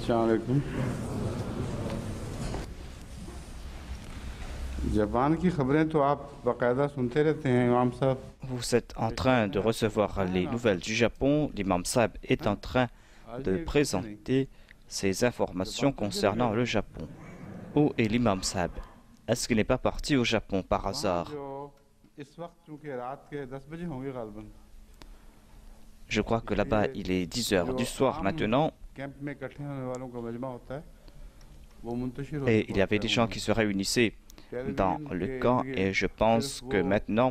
अस्सलाम वालेकुम। जापान की खबरें तो आप बाकायदा सुनते रहते हैं इमाम साहब। Vous êtes en train de recevoir les nouvelles du Japon. L'imam Saab est en train आज de ये कुछ नहीं। présenter ses informations जापान किस लिए गए concernant थे? le Japon. Où est l'imam Saab? Est-ce qu'il n'est pas parti au Japon par वहाँ hasard? जो इस वक्त चूंकि रात के 10 बजे होंगे गालबन, Je crois que là-bas, इसलिए il est 10 heures जो du soir आम maintenant कैंप में इकट्ठे होने वालों का मजमा होता है वो मुंतशिर हो et चुका il y होता avait है des gens उन्होंने qui se réunissaient dans television le के camp जरिए et je सिर्फ pense वो que maintenant,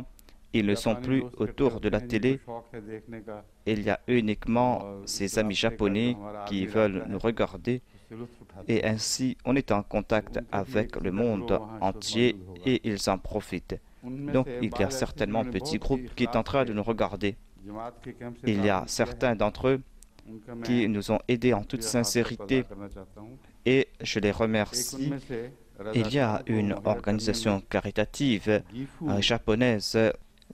ils ne sont जापानी plus दोस्त इकट्ठे autour de होते la हैं जिनको télé. शौक है देखने का Il y a uniquement और इस ces amis रास्ते का जो japonais हमारा qui आरबी veulent रास्ता nous है regarder उससे लुत्फ उठाते et हैं। ainsi on est en तो contact उनका भी avec एक le छोटा गिरोह monde वहाँ इस वक्त entier मौजूद होगा। et ils en profitent. उनमें Donc से il y a बाज़ ऐसे certainement un जिन्होंने petit बहुत ही groupe qui est en इखलास train से de nous regarder. जमात के कैंप से Il y a ताउन किया है, certains d'entre eux उनका मैं qui nous ont aidés en toute शुक्रिया खास तौर पर अदा sincérité करना चाहता हूँ। et je les एक remercie. उनमें से Il y a रज़ाकारों को une मुहैया करने organisation में caritative गीफू japonaise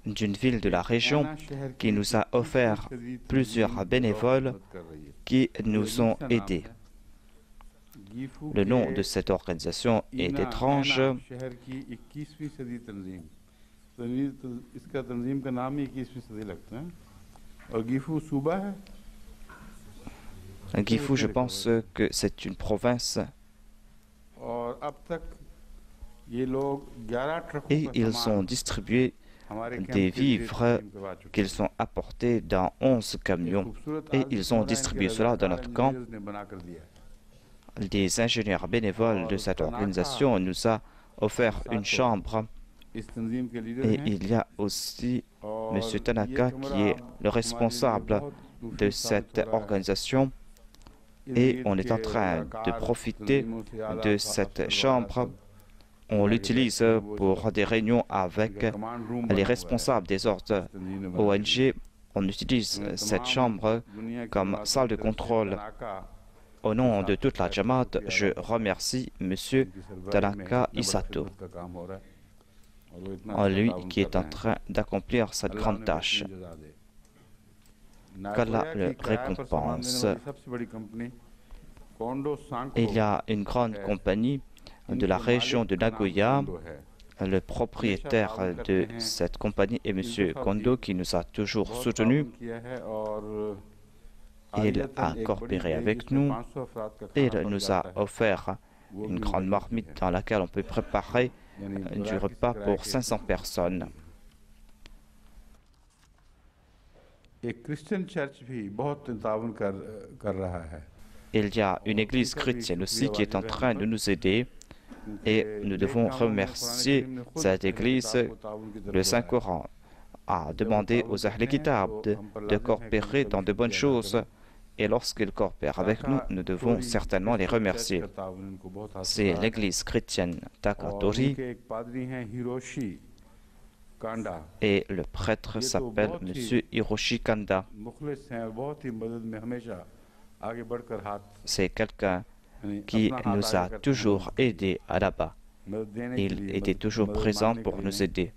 d'une ville de la région ऐना शहर qui की nous a 21वीं offert सदी plusieurs तंजीम bénévoles मदद कर रही है। qui ये nous अजीब ont सा नाम aidés. है। गीफू Le nom के de cette organisation est ऐना étrange. शहर की 21वीं सदी तंजीम इसका तंजीम का नाम ही 21वीं सदी लगता है और गीफू सूबा है। Gifu, je pense que c'est une province और अब तक ये लोग 11 ट्रकों et का ils सामान ont distribué हमारे कैंप des के लिए vivres तकसीम करवा चुके qu'ils ont apportés dans 11 हैं। camions खूबसूरत et आर्ज ils ont कमरा इनके distribué cela dans रज़ाकार notre camp. इंजीनियर्स ने बना कर दिया है Les ingénieurs bénévoles और de cette Tanaka organisation nous a offert une chambre इस तंजीम के लीडर et हैं il y a aussi M. और ये Tanaka कमरा qui est le हमारे लिए responsable बहुत de मुफीद साबित cette हो रहा है। organisation et on est en train de profiter de cette chambre. On l'utilise pour des réunions avec les responsables des ordres ONG. On utilise cette chambre comme salle de contrôle. Au nom de toute la Jamaat, je remercie M. Tanaka Isato, lui qui est en train d'accomplir cette grande tâche. Qu'Allah le récompense. Il y a une grande compagnie de la région de Nagoya. Le propriétaire de cette compagnie est M. Kondo qui nous a toujours soutenus. Il a coopéré avec nous et il nous a offert une grande marmite dans laquelle on peut préparer du repas pour 500 personnes. एक Christian church भी बहुत ताउन कर रहा है Il y a une église chrétienne aussi qui est en train de nous aider et nous devons remercier cette église. Le Saint-Coran a demandé aux Ahl Kitab de coopérer dans de bonnes choses et lorsqu'ils coopèrent avec nous, nous devons certainement les remercier. C'est l'église chrétienne Takatori et le prêtre s'appelle M. Hiroshi Kanda. C'est quelqu'un qui nous a toujours aidés à là-bas. Il était toujours présent pour nous aider.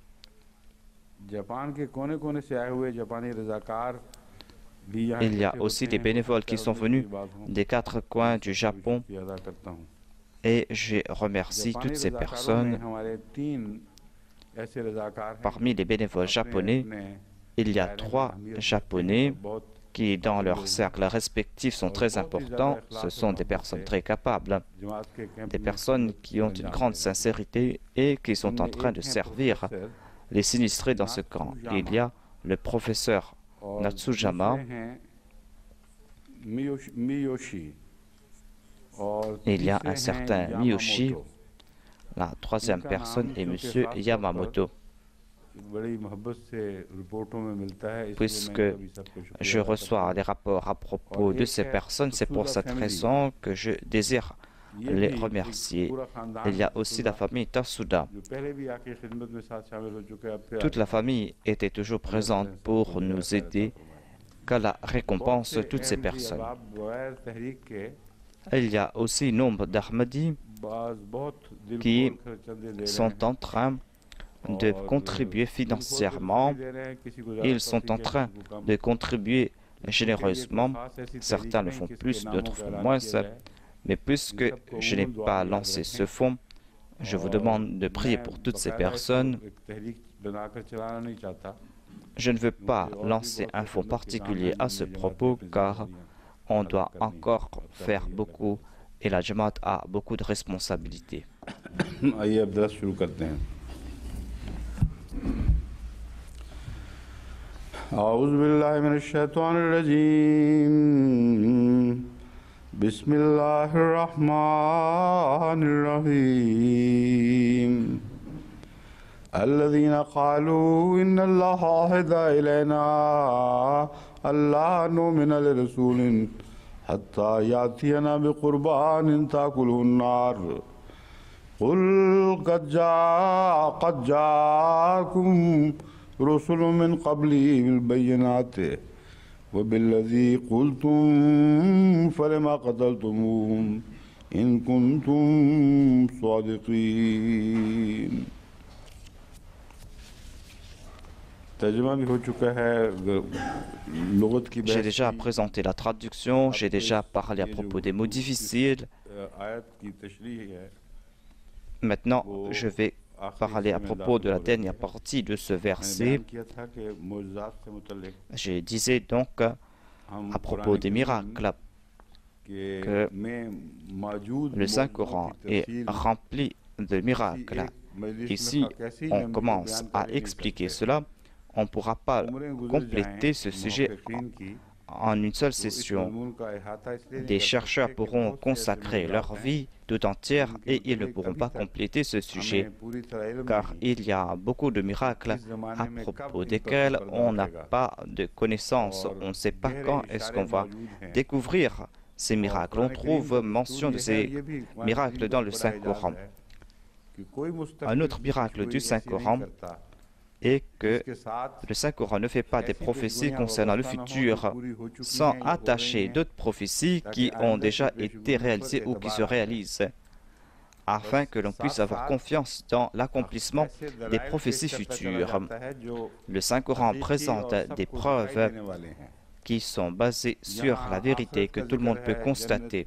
Il y a aussi des bénévoles qui sont venus des 4 coins du Japon et je remercie toutes ces personnes. Parmi les bénévoles japonais, il y a 3 Japonais qui, dans leur cercle respectif, sont très importants. Ce sont des personnes très capables, des personnes qui ont une grande sincérité et qui sont en train de servir les sinistrés dans ce camp. Il y a le professeur Natsujama, il y a un certain Miyoshi, la 3e personne est M. Yamamoto. Puisque je reçois des rapports à propos de ces personnes, c'est pour cette raison que je désire les remercier. Il y a aussi la famille Tasuda. Toute la famille était toujours présente pour nous aider. Qu'Allah récompense toutes ces personnes. Il y a aussi nombre d'Ahmadis qui sont en train de contribuer financièrement. Ils sont en train de contribuer généreusement. Certains le font plus, d'autres font moins. Mais puisque je n'ai pas lancé ce fonds, je vous demande de prier pour toutes ces personnes. Je ne veux pas lancer un fonds particulier à ce propos car on doit encore faire beaucoup et la Jamaat a beaucoup de responsabilités. आइए अब दरस शुरू करते हैं। औज़ु बिल्लाहि मिनश शैतानिर रजीम। बिस्मिल्लाहिर रहमानिर रहीम। الذين قالوا إن الله عهد إلينا ألا نؤمن لرسول حتى يأتينا بقربان تأكله النار قل قد جاءكم رسل من قبلي بالبينات وبالذي قلتم فلما قتلتموهم إن كنتم صادقين. J'ai déjà présenté la traduction, j'ai déjà parlé à propos des mots difficiles. Maintenant, je vais parler à propos de la dernière partie de ce verset. Je disais donc à propos des miracles que le Saint-Coran est rempli de miracles. Ici, on commence à expliquer cela. On ne pourra pas compléter ce sujet en une seule session. Des chercheurs pourront consacrer leur vie tout entière et ils ne pourront pas compléter ce sujet, car il y a beaucoup de miracles à propos desquels on n'a pas de connaissance. On ne sait pas quand est-ce qu'on va découvrir ces miracles. On trouve mention de ces miracles dans le Saint-Coran. Un autre miracle du Saint-Coran est que le Saint-Coran ne fait pas des prophéties concernant le futur sans attacher d'autres prophéties qui ont déjà été réalisées ou qui se réalisent, afin que l'on puisse avoir confiance dans l'accomplissement des prophéties futures. Le Saint-Coran présente des preuves qui sont basées sur la vérité que tout le monde peut constater.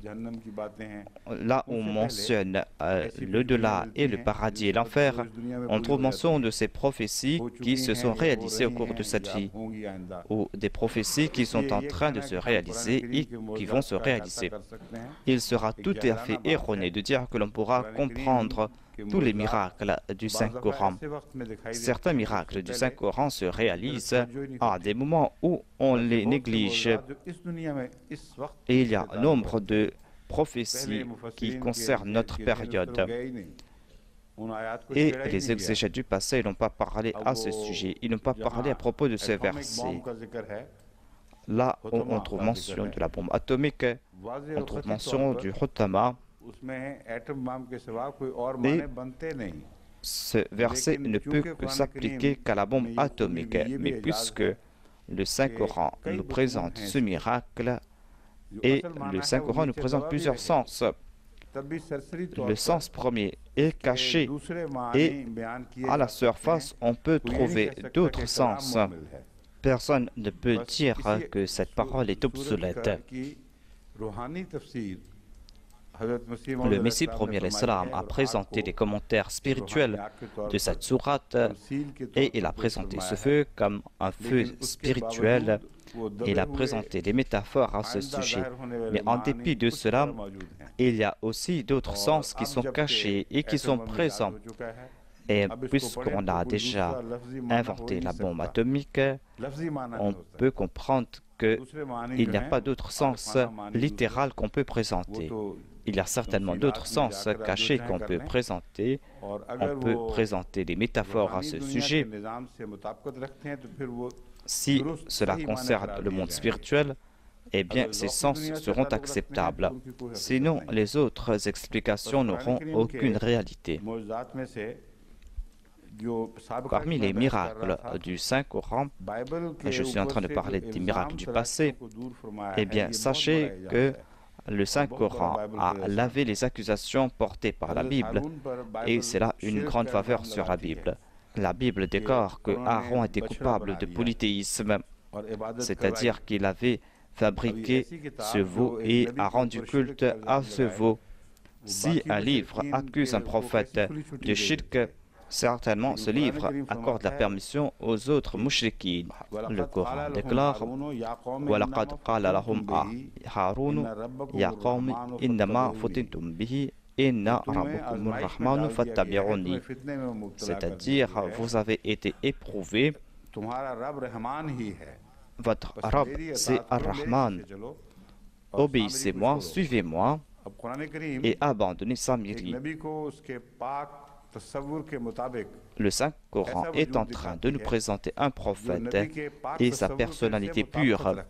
Là où on mentionne l'au-delà et le paradis et l'enfer, on trouve mention de ces prophéties qui se sont réalisées au cours de cette vie, ou des prophéties qui sont en train de se réaliser et qui vont se réaliser. Il sera tout à fait erroné de dire que l'on pourra comprendre tous les miracles du Saint-Coran. Certains miracles du Saint-Coran se réalisent à des moments où on les néglige. Et il y a nombre de prophéties qui concernent notre période. Et les exégètes du passé n'ont pas parlé à ce sujet. Ils n'ont pas parlé à propos de ce verset. Là où on trouve mention de la bombe atomique, on trouve mention du Hutama. Et ce verset ne peut que s'appliquer qu'à la bombe atomique. Mais puisque le Saint-Coran nous présente ce miracle, et le Saint-Coran nous présente plusieurs sens. Le sens premier est caché et à la surface, on peut trouver d'autres sens. Personne ne peut dire que cette parole est obsolète. Le Messie premier a présenté des commentaires spirituels de cette sourate et il a présenté ce feu comme un feu spirituel. Il a présenté des métaphores à ce sujet. Mais en dépit de cela, il y a aussi d'autres sens qui sont cachés et qui sont présents. Et puisqu'on a déjà inventé la bombe atomique, on peut comprendre qu'il n'y a pas d'autre sens littéral qu'on peut présenter. Il y a certainement d'autres sens cachés qu'on peut présenter. On peut présenter des métaphores à ce sujet. Si cela concerne le monde spirituel, eh bien, ces sens seront acceptables. Sinon, les autres explications n'auront aucune réalité. Parmi les miracles du Saint-Coran, et je suis en train de parler des miracles du passé, eh bien, sachez que le Saint-Coran a lavé les accusations portées par la Bible, et c'est là une grande faveur sur la Bible. La Bible déclare que Aaron était coupable de polythéisme, c'est-à-dire qu'il avait fabriqué ce veau et a rendu culte à ce veau. Si un livre accuse un prophète de shirk, certainement ce livre accorde la permission aux autres mouchriquines. Le Coran déclare وَلَقَدْ قَالَ لَهُمْ هَارُونُ يَا قَوْمِ إِنَّمَا فُتِنْتُمْ بِهِ إِنَّ رَبَّكُمُ الرَّحْمَنُ فَاتَّبِعُونِي. C'est-à-dire, vous avez été éprouvés. Votre Rab, c'est Ar-Rahman. Obéissez-moi, suivez-moi et abandonnez Samiri. Le Saint-Coran est en train de nous présenter un prophète et sa personnalité pure.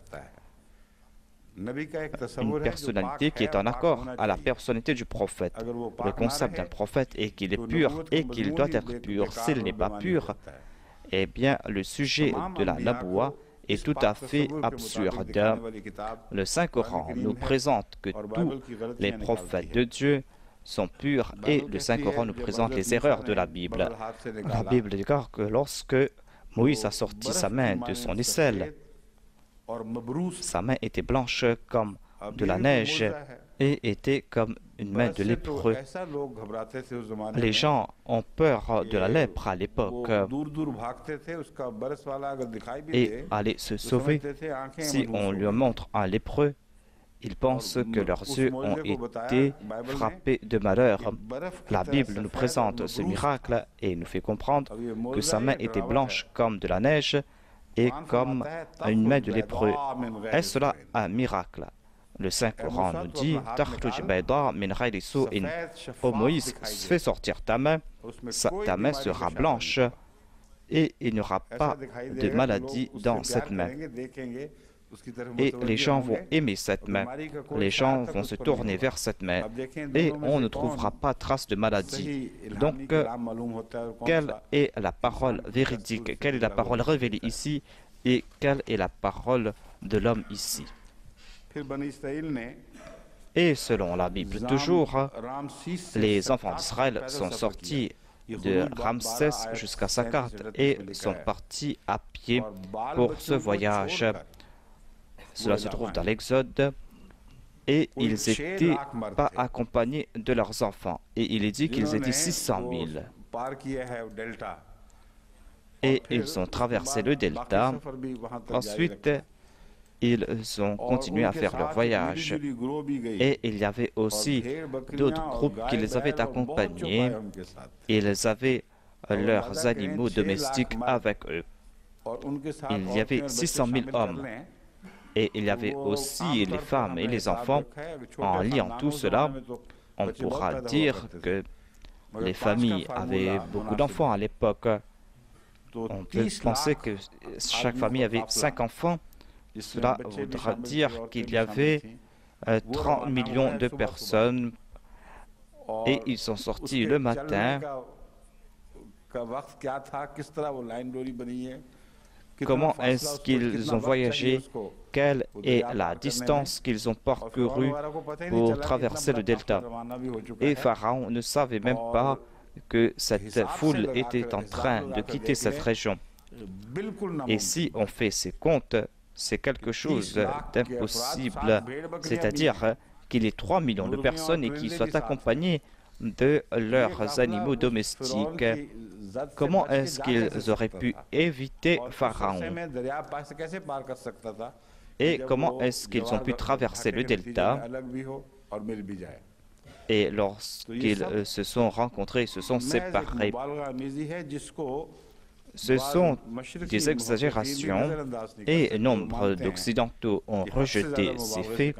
Une personnalité qui est en accord à la personnalité du prophète. Le concept d'un prophète est qu'il est pur et qu'il doit être pur. S'il n'est pas pur, eh bien, le sujet de la naboua est tout à fait absurde. Le Saint-Coran nous présente que tous les prophètes de Dieu sont purs et le Saint-Coran nous présente les erreurs de la Bible. La Bible déclare que lorsque Moïse a sorti sa main de son aisselle, sa main était blanche comme de la neige et était comme une main de lépreux. Les gens ont peur de la lèpre à l'époque et allaient se sauver. Si on lui montre un lépreux, ils pensent que leurs yeux ont été frappés de malheur. La Bible nous présente ce miracle et nous fait comprendre que sa main était blanche comme de la neige et comme une main de lépreux. Est-ce là un miracle? Le Saint-Coran nous dit « Ô Moïse, fais sortir ta main sera blanche et il n'y aura pas de maladie dans cette main. » Et les gens vont aimer cette main. Les gens vont se tourner vers cette main et on ne trouvera pas trace de maladie. Donc, quelle est la parole véridique? Quelle est la parole révélée ici? Et quelle est la parole de l'homme ici? Et selon la Bible, toujours, les enfants d'Israël sont sortis de Ramsès jusqu'à Sakat et sont partis à pied pour ce voyage. Cela se trouve dans l'Exode. Et ils n'étaient pas accompagnés de leurs enfants. Et il est dit qu'ils étaient 600 000. Et ils ont traversé le delta. Ensuite, ils ont continué à faire leur voyage. Et il y avait aussi d'autres groupes qui les avaient accompagnés. Ils avaient leurs animaux domestiques avec eux. Il y avait 600 000 hommes. Et il y avait aussi les femmes et les enfants. En liant tout cela, on pourra dire que les familles avaient beaucoup d'enfants à l'époque. On peut penser que chaque famille avait 5 enfants. Cela voudra dire qu'il y avait 30 millions de personnes et ils sont sortis le matin. Comment est-ce qu'ils ont voyagé? Quelle est la distance qu'ils ont parcourue pour traverser le delta? Et Pharaon ne savait même pas que cette foule était en train de quitter cette région. Et si on fait ces comptes, c'est quelque chose d'impossible. C'est-à-dire qu'il y ait 3 millions de personnes et qu'ils soient accompagnés de leurs animaux domestiques. Comment est-ce qu'ils auraient pu éviter Pharaon? Et comment est-ce qu'ils ont pu traverser le delta? Et lorsqu'ils se sont rencontrés, ils se sont séparés. Ce sont des exagérations et nombre d'Occidentaux ont rejeté ces faits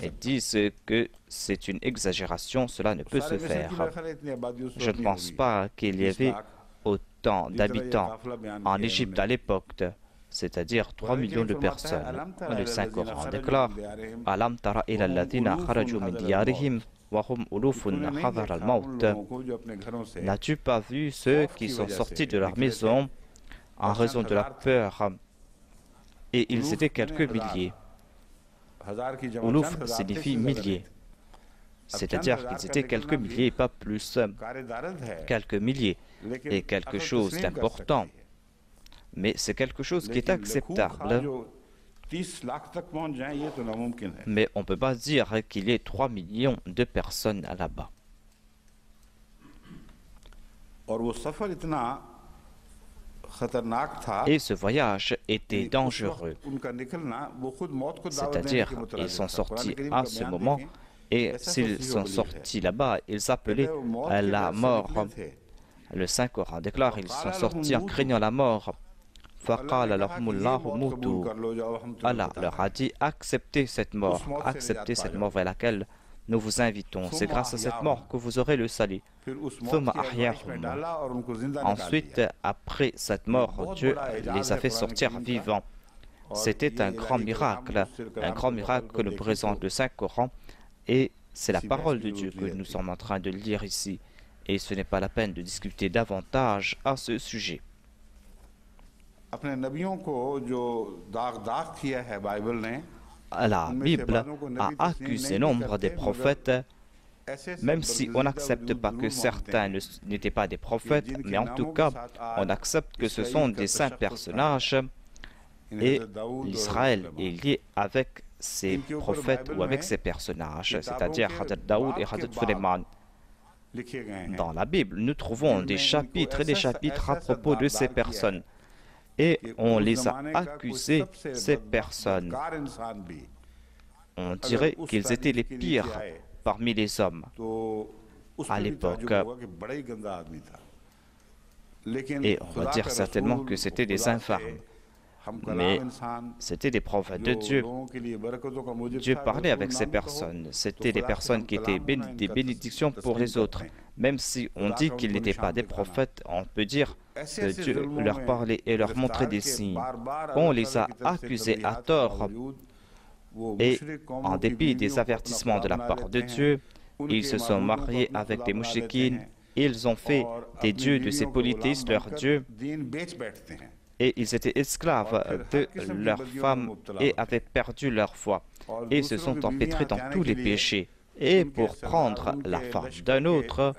et disent que c'est une exagération, cela ne peut se faire. Je ne pense pas qu'il y avait autant d'habitants en Égypte à l'époque, c'est-à-dire 3 millions de personnes. Le Saint-Coran déclare « Alam tara ila alladhina kharaju min diyarihim wa hum ulufun hadar al-maut » N'as-tu pas vu ceux qui sont sortis de leur maison en raison de la peur? Et ils étaient quelques milliers. Uluf signifie milliers. C'est-à-dire qu'ils étaient quelques milliers et pas plus. Quelques milliers est quelque chose d'important. Mais c'est quelque chose qui est acceptable. 30 लाख तक पहुंच जाएं ये तो नामुमकिन है। Mais on ne peut pas dire qu'il y ait 3 millions de personnes là-bas. और वो सफर इतना खतरनाक था, Et ce voyage était dangereux. उनका निकलना वो खुद मौत को दावत देने C'est-à-dire, के ils मुतरादिफ sont था। sortis कुरान करीम à का ce बयान moment, देखें, et ऐसा s'ils सही sont वलीद है। sortis là-bas, ils s'appelaient कहते हैं, वो मौत के la डर से mort. निकले थे। Le Saint-Coran déclare ils sont sortis en craignant la mort. अल्लाह ने فَقَالَ कहा لَهُمُ कि ये اللَّهُ मौत कबूल مُوتُوا. कर लो, जाओ हम तुम्हें Allah बताते leur हैं। a dit acceptez cette mort, acceptez cette mort vers laquelle nous vous invitons. C'est grâce à cette mort que vous aurez le salut. फिर उस ثُمَّ मौत की आज़माइश में أَحْيَاهُمْ. डाला और उनको जिंदा निकाल Ensuite, दिया। après cette mort, Dieu les a fait sortir vivants. C'était un grand miracle que nous présente le Saint-Coran, et c'est la parole de Dieu que nous sommes en train de lire ici. Et ce n'est pas la peine de discuter davantage à ce sujet. अपने नबियों को जो दाग किया है बाइबल ने, La Bible a accusé nombre des prophètes, même si on n'accepte pas que certains n'étaient pas des prophètes, mais en tout cas, on accepte que ce sont des saints personnages, et l'Israël est lié avec ces prophètes ou avec ces personnages, c'est-à-dire Hadrat Daoud et Hadrat Suleiman. Dans la Bible, nous trouvons des chapitres et des chapitres à propos de ces personnes. Et on les a accusés, ces personnes. On dirait qu'ils étaient les pires parmi les hommes à l'époque. Et on va dire certainement que c'était des infâmes. Mais c'était des prophètes de Dieu. Dieu parlait avec ces personnes. C'était des personnes qui étaient des bénédictions pour les autres. Même si on dit qu'ils n'étaient pas des prophètes, on peut dire que Dieu leur parlait et leur montrait des signes. On les a accusés à tort. Et en dépit des avertissements de la part de Dieu, ils se sont mariés avec des mouchikines. Ils ont fait des dieux de ces polythéistes leurs dieux. Et ils étaient esclaves de leurs femmes et avaient perdu leur foi. Et se sont empêtrés dans tous les péchés. Et pour prendre la femme d'un autre,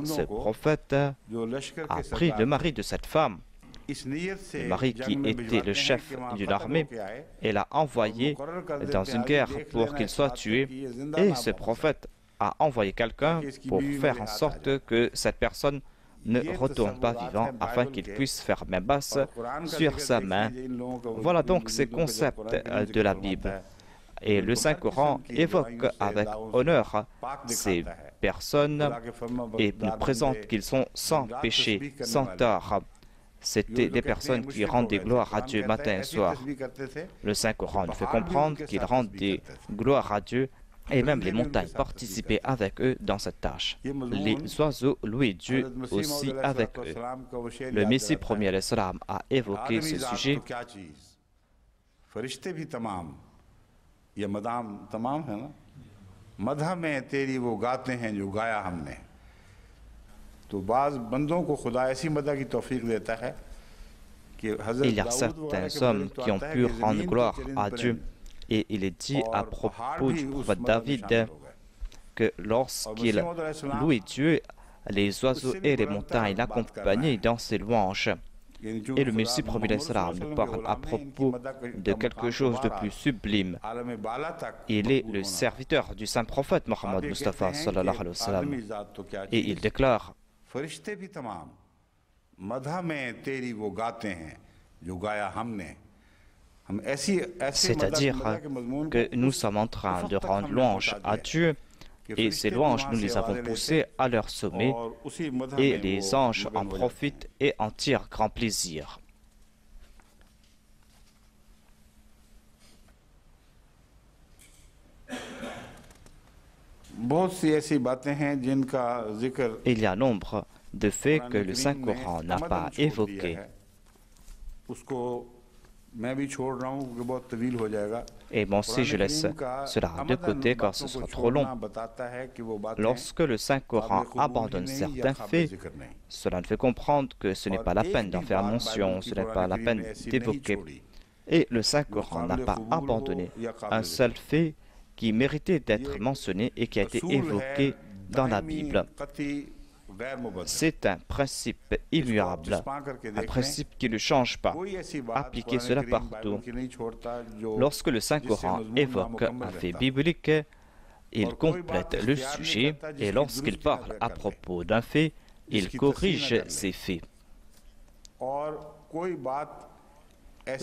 ce prophète a pris le mari de cette femme, le mari qui était le chef d'une armée, et l'a envoyé dans une guerre pour qu'il soit tué. Et ce prophète a envoyé quelqu'un pour faire en sorte que cette personne ne retourne pas vivant afin qu'il puisse faire main basse sur sa main. Voilà donc ces concepts de la Bible. Et le Saint-Coran évoque avec honneur ces personnes et nous présente qu'ils sont sans péché, sans tort. C'était des personnes qui rendent des gloires à Dieu matin et soir. Le Saint-Coran nous fait comprendre qu'ils rendent des gloires à Dieu et même les montagnes participaient avec eux dans cette tâche. Les oiseaux louaient Dieu aussi avec eux. Le Messie premier alayhi salam a évoqué ce sujet. ये मदाम तमाम है ना, मदह में तेरी वो गाते हैं जो गाया हमने। तो बाज़ बंदों को खुदा ऐसी मदह की तौफीक देता है कि Il y a certains hommes qui ont pu rendre gloire à Dieu. Et il est dit à propos du prophète David que lorsqu'il louait Dieu, les oiseaux et les montagnes l'accompagnaient dans ses louanges. Et le Messie premier salam nous parle à propos de quelque chose de plus sublime. Il est le serviteur du saint prophète Mohammed Mustafa sallallahu alayhi wa sallam. Et il déclare c'est-à-dire que nous sommes en train de rendre louange à Dieu. Et ces louanges, nous les avons poussées à leur sommet, et les anges en profitent et en tirent grand plaisir. Il y a nombre de faits que le Saint-Coran n'a pas évoqués. Et moi aussi je laisse cela de côté car ce sera trop long. Lorsque le Saint-Coran abandonne certains faits, cela nous fait comprendre que ce n'est pas la peine d'en faire mention, ce n'est pas la peine d'évoquer. Et le Saint-Coran n'a pas abandonné un seul fait qui méritait d'être mentionné et qui a été évoqué dans la Bible. C'est un principe immuable, un principe qui ne change pas. Appliquez cela partout. Lorsque le Saint-Coran évoque un fait biblique, il complète le sujet et lorsqu'il parle à propos d'un fait, il corrige ces faits.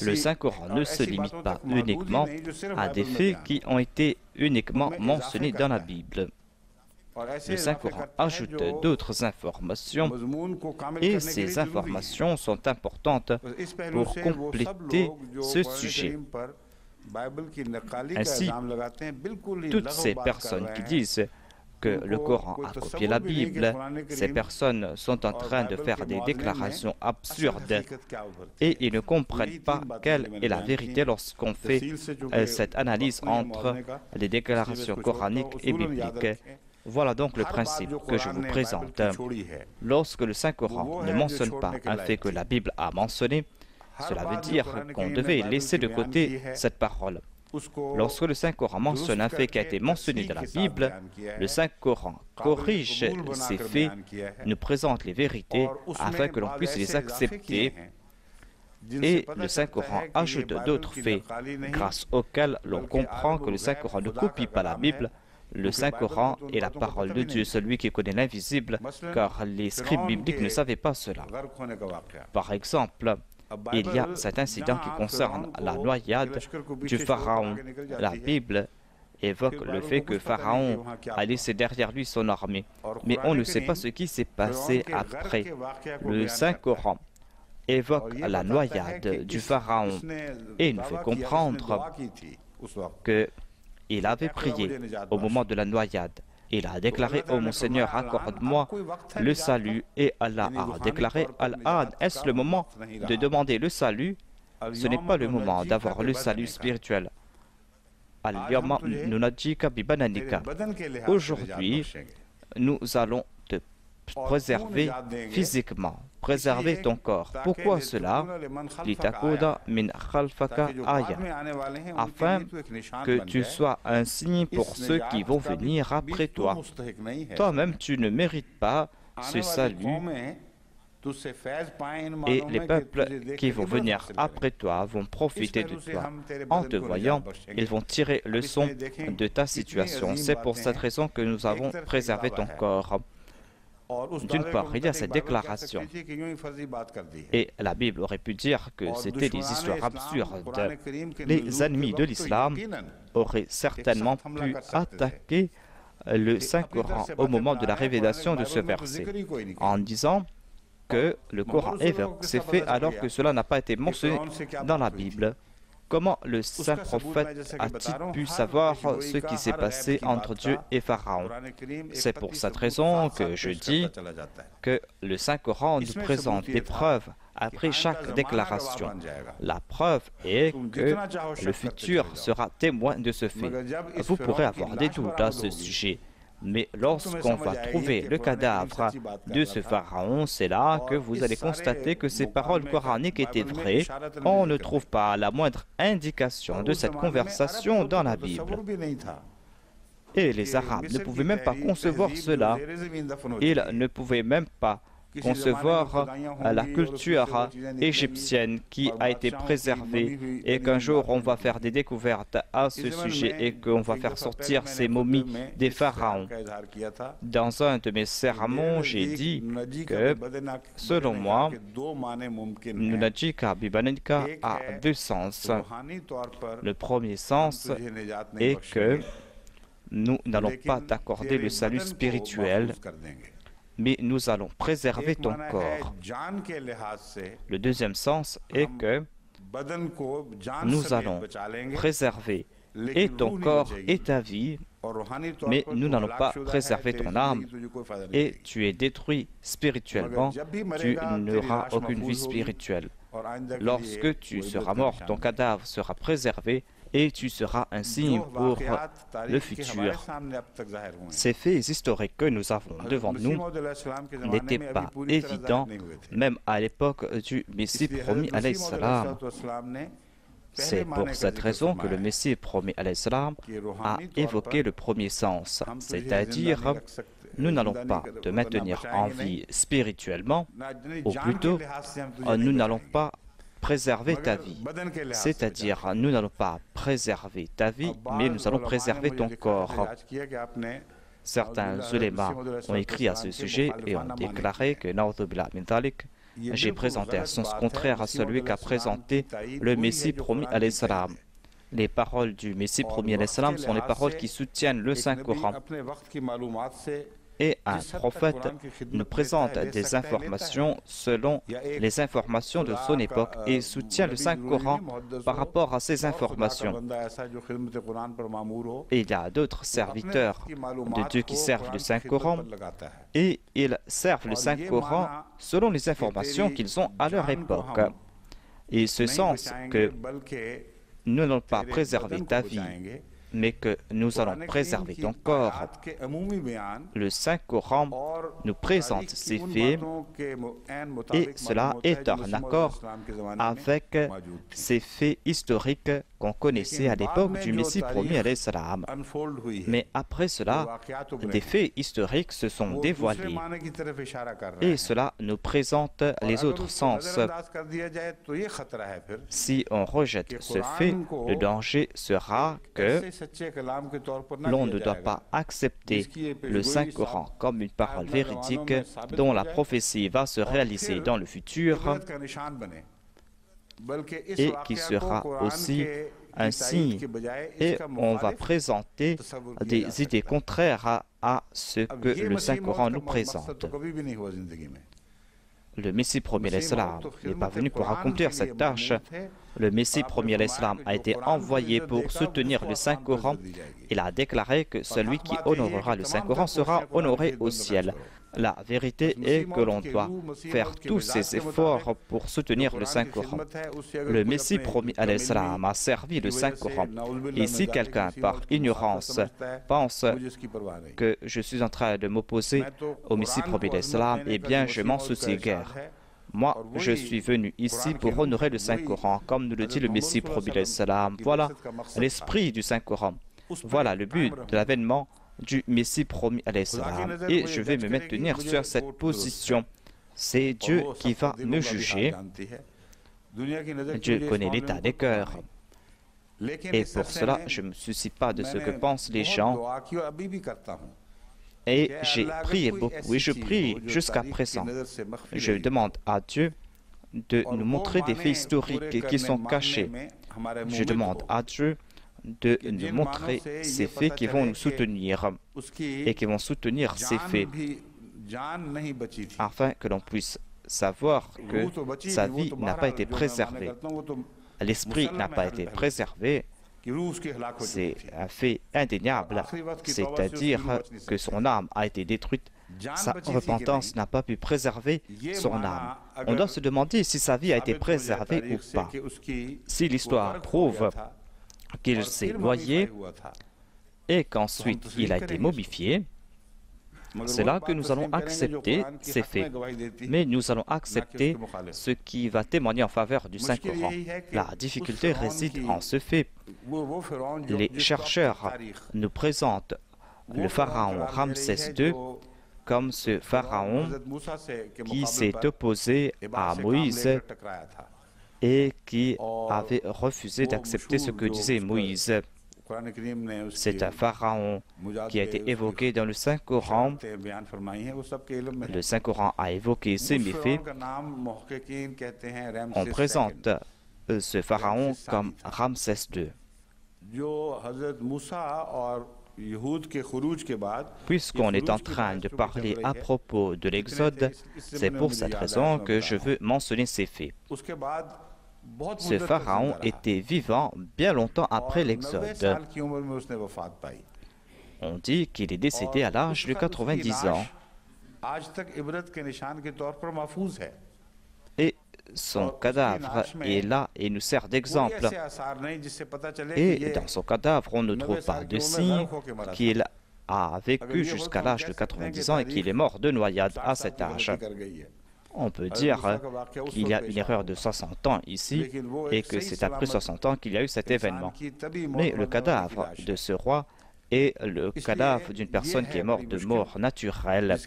Le Saint-Coran ne se limite pas uniquement à des faits qui ont été uniquement mentionnés dans la Bible. Le Saint-Coran ajoute d'autres informations et ces informations sont importantes pour compléter ce sujet. Ainsi, toutes ces personnes qui disent que le Coran a copié la Bible, ces personnes sont en train de faire des déclarations absurdes et ils ne comprennent pas quelle est la vérité lorsqu'on fait cette analyse entre les déclarations coraniques et bibliques. Voilà donc le principe que je vous présente. Lorsque le Saint-Coran ne mentionne pas un fait que la Bible a mentionné, cela veut dire qu'on devait laisser de côté cette parole. Lorsque le Saint-Coran mentionne un fait qui a été mentionné dans la Bible, le Saint-Coran corrige ces faits, nous présente les vérités afin que l'on puisse les accepter. Et le Saint-Coran ajoute d'autres faits grâce auxquels l'on comprend que le Saint-Coran ne copie pas la Bible. Le Saint-Coran est la parole de Dieu, celui qui connaît l'invisible, car les scribes bibliques ne savaient pas cela. Par exemple, il y a cet incident qui concerne la noyade du Pharaon. La Bible évoque le fait que Pharaon a laissé derrière lui son armée. Mais on ne sait pas ce qui s'est passé après. Le Saint-Coran évoque la noyade du Pharaon et nous fait comprendre qu'il avait prié au moment de la noyade. Il a déclaré: « Oh mon Seigneur, accorde-moi le salut. » Et Allah a déclaré: « Al-An, est-ce le moment de demander le salut? Ce n'est pas le moment d'avoir le salut spirituel. » Al-Yawma nunajjika bi bananika. Aujourd'hui, nous allons te préserver physiquement, préserver ton corps. Pourquoi cela? Litakuda min khalfaka aya, afin que tu sois un signe pour ceux qui vont venir après toi. Toi-même, tu ne mérites pas ce salut. Et les peuples qui vont venir après toi vont profiter de toi. En te voyant, ils vont tirer leçon de ta situation. C'est pour cette raison que nous avons préservé ton corps. D'une part, il y a cette déclaration. Et la Bible aurait pu dire que c'était des histoires absurdes. Les ennemis de l'islam auraient certainement pu attaquer le Saint-Coran au moment de la révélation de ce verset, en disant que le Coran évoque ces faits alors que cela n'a pas été mentionné dans la Bible. Comment le saint prophète a-t-il pu savoir ce qui s'est passé entre Dieu et Pharaon? C'est pour cette raison que je dis que le Saint-Coran nous présente des preuves après chaque déclaration. La preuve est que le futur sera témoin de ce fait. Vous pourrez avoir des doutes à ce sujet. Mais lorsqu'on va trouver le cadavre de ce pharaon, c'est là que vous allez constater que ces paroles coraniques étaient vraies. On ne trouve pas la moindre indication de cette conversation dans la Bible. Et les Arabes ne pouvaient même pas concevoir cela. Ils ne pouvaient même pas concevoir la culture égyptienne qui a été préservée et qu'un jour on va faire des découvertes à ce sujet et qu'on va faire sortir ces momies des pharaons. Dans un de mes sermons, j'ai dit que, selon moi, Nunajjika Bibanika a deux sens. Le premier sens est que nous n'allons pas t'accorder le salut spirituel, mais nous allons préserver ton corps. Le deuxième sens est que nous allons préserver et ton corps et ta vie, mais nous n'allons pas préserver ton âme et tu es détruit spirituellement, tu n'auras aucune vie spirituelle. Lorsque tu seras mort, ton cadavre sera préservé et tu seras un signe pour le futur. Ces faits historiques que nous avons devant nous n'étaient pas évidents, même à l'époque du Messie promis, alayhi salam. C'est pour cette raison que le Messie promis alayhi salam a évoqué le premier sens, c'est-à-dire nous n'allons pas te maintenir en vie spirituellement, ou plutôt nous n'allons pas préserver ta vie, c'est-à-dire nous n'allons pas préserver ta vie, mais nous allons préserver ton corps. Certains ulémas ont écrit à ce sujet et ont déclaré que j'ai présenté un sens contraire à celui qu'a présenté le Messie promis alayhi salam. Les paroles du Messie promis alayhi salam sont les paroles qui soutiennent le Saint-Coran. Et un prophète nous présente des informations selon les informations de son époque et soutient le Saint-Coran par rapport à ces informations. Et il y a d'autres serviteurs de Dieu qui servent le Saint-Coran et ils servent le Saint-Coran selon les informations qu'ils ont à leur époque. Et ce sens que nous n'allons pas préserver ta vie, mais que nous allons préserver ton corps. Le Saint-Coran nous présente ces faits et cela est en accord avec ces faits historiques qu'on connaissait à l'époque du Messie promis alayhi salam. Mais après cela, des faits historiques se sont dévoilés et cela nous présente les autres sens. Si on rejette ce fait, le danger sera que l'on ne doit pas accepter le Saint-Coran comme une parole véridique dont la prophétie va se réaliser dans le futur et qui sera aussi un signe. Et on va présenter des idées contraires à ce que le Saint-Coran nous présente. Le Messie promis alayhi salam n'est pas venu pour accomplir cette tâche. Le Messie promis alayhi salam a été envoyé pour soutenir le Saint-Coran. Il a déclaré que celui qui honorera le Saint-Coran sera honoré au ciel. La vérité est que l'on doit faire tous ces efforts pour soutenir le Saint-Coran. Le Messie promis alayhi salam a servi le Saint-Coran. Et si quelqu'un, par ignorance, pense que je suis en train de m'opposer au Messie promis alayhi salam, eh bien, je m'en soucie guère. Moi, je suis venu ici pour honorer le Saint-Coran, comme nous le dit le Messie promis alayhi salam. Voilà l'esprit du Saint-Coran. Voilà le but de l'avènement du Messie promis alayhi salam. Et je vais me maintenir sur cette position. C'est Dieu qui va me juger. Dieu connaît l'état des cœurs. Et pour cela, je ne me soucie pas de ce que pensent les gens. Et j'ai prié beaucoup, et je prie jusqu'à présent. Je demande à Dieu de nous montrer des faits historiques qui sont cachés. Je demande à Dieu de nous montrer ces faits qui vont nous soutenir et qui vont soutenir ces faits afin que l'on puisse savoir que sa vie n'a pas été préservée. L'esprit n'a pas été préservé. C'est un fait indéniable, c'est-à-dire que son âme a été détruite. Sa repentance n'a pas pu préserver son âme. On doit se demander si sa vie a été préservée ou pas. Si l'histoire prouve qu'il s'est noyé et qu'ensuite il a été momifié, c'est là que nous allons accepter ces faits. Mais nous allons accepter ce qui va témoigner en faveur du Saint-Coran. La difficulté réside en ce fait. Les chercheurs nous présentent le pharaon Ramsès II comme ce pharaon qui s'est opposé à Moïse et qui avait refusé d'accepter ce que disait Moïse. C'est un pharaon qui a été évoqué dans le Saint-Coran. Le Saint-Coran a évoqué ses méfaits. On présente ce pharaon comme Ramsès II. Puisqu'on est en train de parler à propos de l'Exode, c'est pour cette raison que je veux mentionner ces faits. Ce pharaon était vivant bien longtemps après l'Exode. On dit qu'il est décédé à l'âge de 90 ans. Et son cadavre est là et nous sert d'exemple. Et dans son cadavre, on ne trouve pas de signe qu'il a vécu jusqu'à l'âge de 90 ans et qu'il est mort de noyade à cet âge. on peut dire qu'il y a une erreur de 60 ans ici et que c'est après 60 ans qu'il y a eu cet événement. Mais le cadavre de ce roi est le cadavre d'une personne qui est morte de mort naturelle.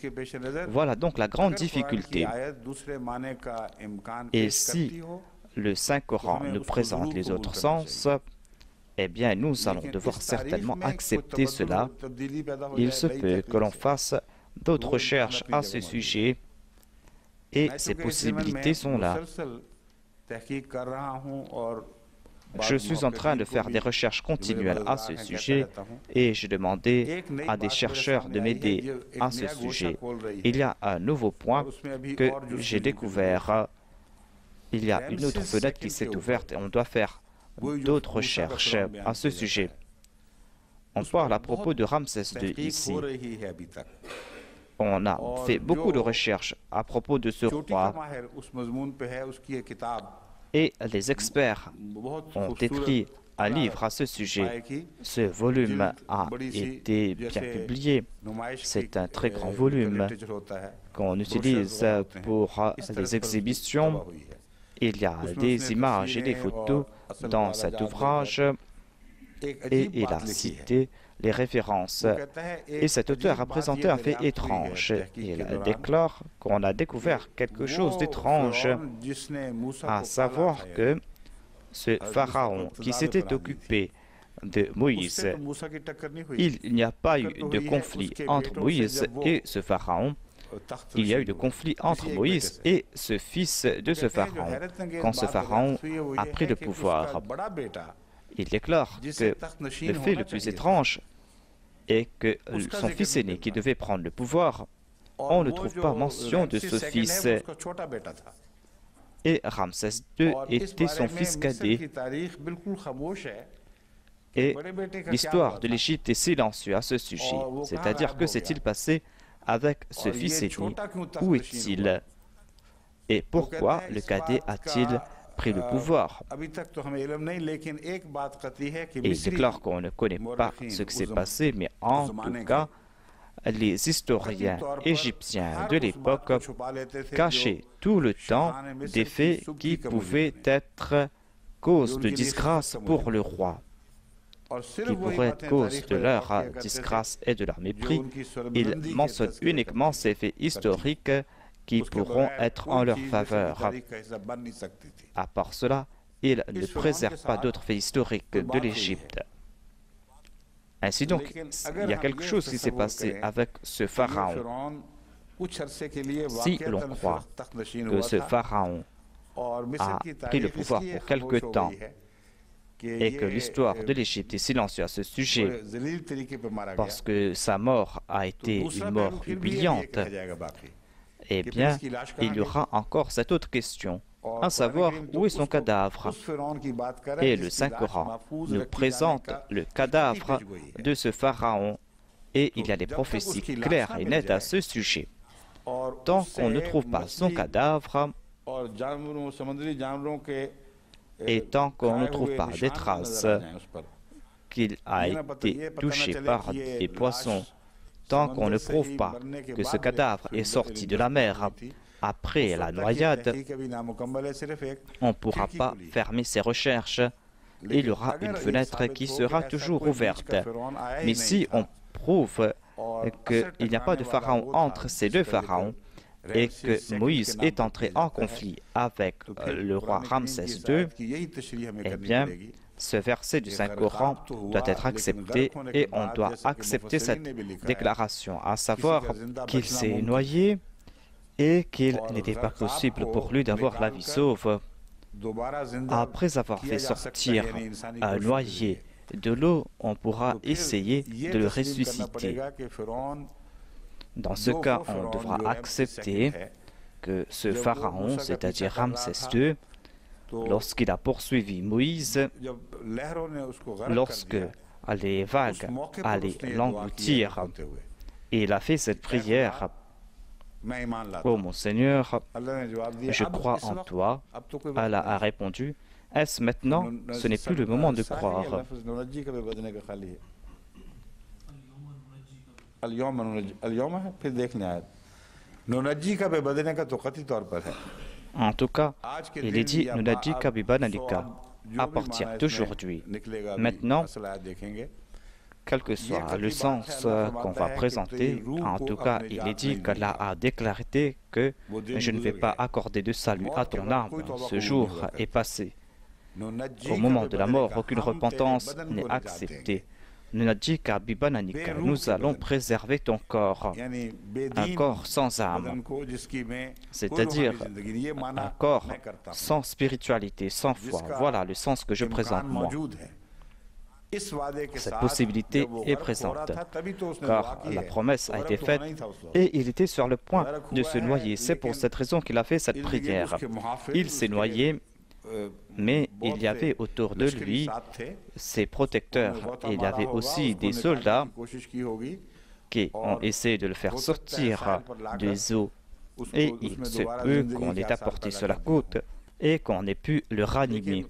Voilà donc la grande difficulté. Et si le Saint-Coran nous présente les autres sens, eh bien nous allons devoir certainement accepter cela. Il se peut que l'on fasse d'autres recherches à ce sujet et ces possibilités sont là. Je suis en train de faire des recherches continuelles à ce sujet et j'ai demandé à des chercheurs de m'aider à ce sujet. Il y a un nouveau point que j'ai découvert. Il y a une autre fenêtre qui s'est ouverte et on doit faire d'autres recherches à ce sujet. On parle à propos de Ramsès II ici. On a fait beaucoup de recherches à propos de ce roi et les experts ont écrit un livre à ce sujet. Ce volume a été bien publié. C'est un très grand volume qu'on utilise pour les exhibitions. Il y a des images et des photos dans cet ouvrage et il a cité les références. Et cet auteur a présenté un fait étrange. Il déclare qu'on a découvert quelque chose d'étrange, à savoir que ce pharaon qui s'était occupé de Moïse, il n'y a pas eu de conflit entre Moïse et ce pharaon. Il y a eu de conflit entre Moïse et ce fils de ce pharaon, quand ce pharaon a pris le pouvoir. Il déclare que le fait le plus étrange est que son fils aîné qui devait prendre le pouvoir, on ne trouve pas mention de ce fils. Et Ramsès II était son fils cadet. Et l'histoire de l'Égypte est silencieuse à ce sujet. C'est-à-dire que s'est-il passé avec ce fils aîné? Où est-il? Et pourquoi le cadet a-t-il pris le pouvoir? Et il déclare qu'on ne connaît pas ce qui s'est passé, mais en tout cas, les historiens égyptiens de l'époque cachaient tout le temps des faits qui pouvaient être cause de disgrâce pour le roi, qui pourraient être cause de leur disgrâce et de leur mépris. Ils mentionnent uniquement ces faits historiques qui pourront être en leur faveur. À part cela, ils ne préservent pas d'autres faits historiques de l'Égypte. Ainsi donc, il y a quelque chose qui s'est passé avec ce pharaon. Si l'on croit que ce pharaon a pris le pouvoir pour quelque temps et que l'histoire de l'Égypte est silencieuse à ce sujet, parce que sa mort a été une mort humiliante, eh bien, il y aura encore cette autre question, à savoir où est son cadavre. Et le Saint-Coran nous présente le cadavre de ce pharaon et il y a des prophéties claires et nettes à ce sujet. Tant qu'on ne trouve pas son cadavre et tant qu'on ne trouve pas des traces qu'il a été touché par des poissons, tant qu'on ne prouve pas que ce cadavre est sorti de la mer après la noyade, on ne pourra pas fermer ses recherches. Il y aura une fenêtre qui sera toujours ouverte. Mais si on prouve qu'il n'y a pas de pharaon entre ces deux pharaons et que Moïse est entré en conflit avec le roi Ramsès II, eh bien, ce verset du Saint-Coran doit être accepté et on doit accepter cette déclaration, à savoir qu'il s'est noyé et qu'il n'était pas possible pour lui d'avoir la vie sauve. Après avoir fait sortir un noyé de l'eau, on pourra essayer de le ressusciter. Dans ce cas, on devra accepter que ce pharaon, c'est-à-dire Ramsès II, lorsqu'il a poursuivi Moïse, lorsque les vagues allaient l'engloutir, et il a fait cette prière: ô mon Seigneur, je crois en toi. Allah a répondu: est-ce maintenant? Ce n'est plus le moment de croire. नोनजी का बेबदने का तो कथित तौर पर है। En tout cas, आज के il est दिन dit या Nunadji अब Kabibananika जो à भी partir माना इसमें d'aujourd'hui. निकलेगा, Maintenant, मसला देखेंगे। quel que soit le sens qu'on va présenter, en tout cas, il est dit qu'Allah a déclaré que je ne vais pas accorder de salut à ton âme. Ce jour est passé. Au moment de la mort, aucune repentance n'est acceptée. Nunadji Kabibananika, nous allons préserver ton corps, un corps sans âme, c'est-à-dire un corps sans spiritualité, sans foi. Voilà le sens que je présente moi. Cette possibilité est présente, car la promesse a été faite et il était sur le point de se noyer. C'est pour cette raison qu'il a fait cette prière. Il s'est noyé, mais il y avait autour de lui ses protecteurs. Il y avait aussi des soldats qui ont essayé de le faire sortir des eaux. Et il se peut qu'on ait apporté sur la côte et qu'on ait pu le ranimer.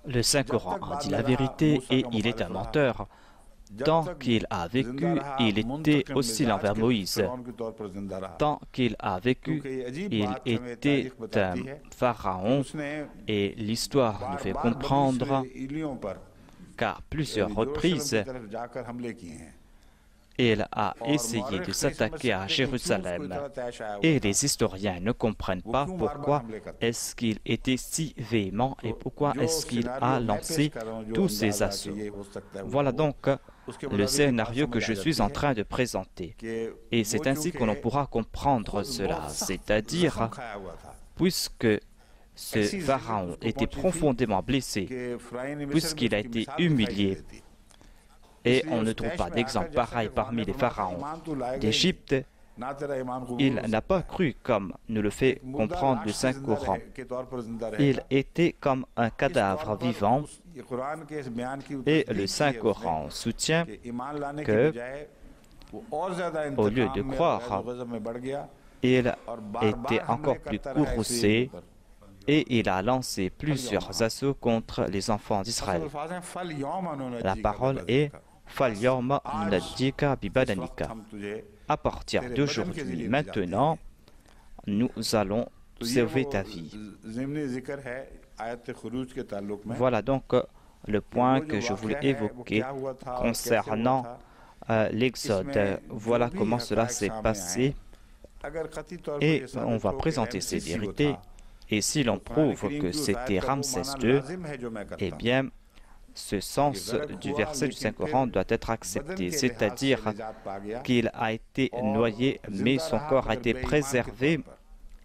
Le Saint-Coran a dit la vérité et il est un menteur. Tant qu'il a vécu, il était hostile envers Moïse. Tant qu'il a vécu, il était un pharaon et l'histoire nous fait comprendre qu'à plusieurs reprises, il a essayé de s'attaquer à Jérusalem. Et les historiens ne comprennent pas pourquoi est-ce qu'il était si véhément et pourquoi est-ce qu'il a lancé tous ces assauts. Voilà donc le scénario que je suis en train de présenter. Et c'est ainsi que l'on pourra comprendre cela. C'est-à-dire, puisque ce pharaon était profondément blessé, puisqu'il a été humilié, et on ne trouve pas d'exemple pareil parmi les pharaons d'Égypte, il n'a pas cru comme nous le fait comprendre le Saint-Coran. Il était comme un cadavre vivant et le Saint-Coran soutient que, au lieu de croire, il était encore plus courroucé et il a lancé plusieurs assauts contre les enfants d'Israël. La parole est Falyawma nunajjika bibadanika. À partir d'aujourd'hui, maintenant, nous allons sauver ta vie. Voilà donc le point que je voulais évoquer concernant l'Exode. Voilà comment cela s'est passé. Et on va présenter ces vérités. Et si l'on prouve que c'était Ramsès II, eh bien, ce sens du verset du Saint-Coran doit être accepté, c'est-à-dire qu'il a été noyé, mais son corps a été préservé.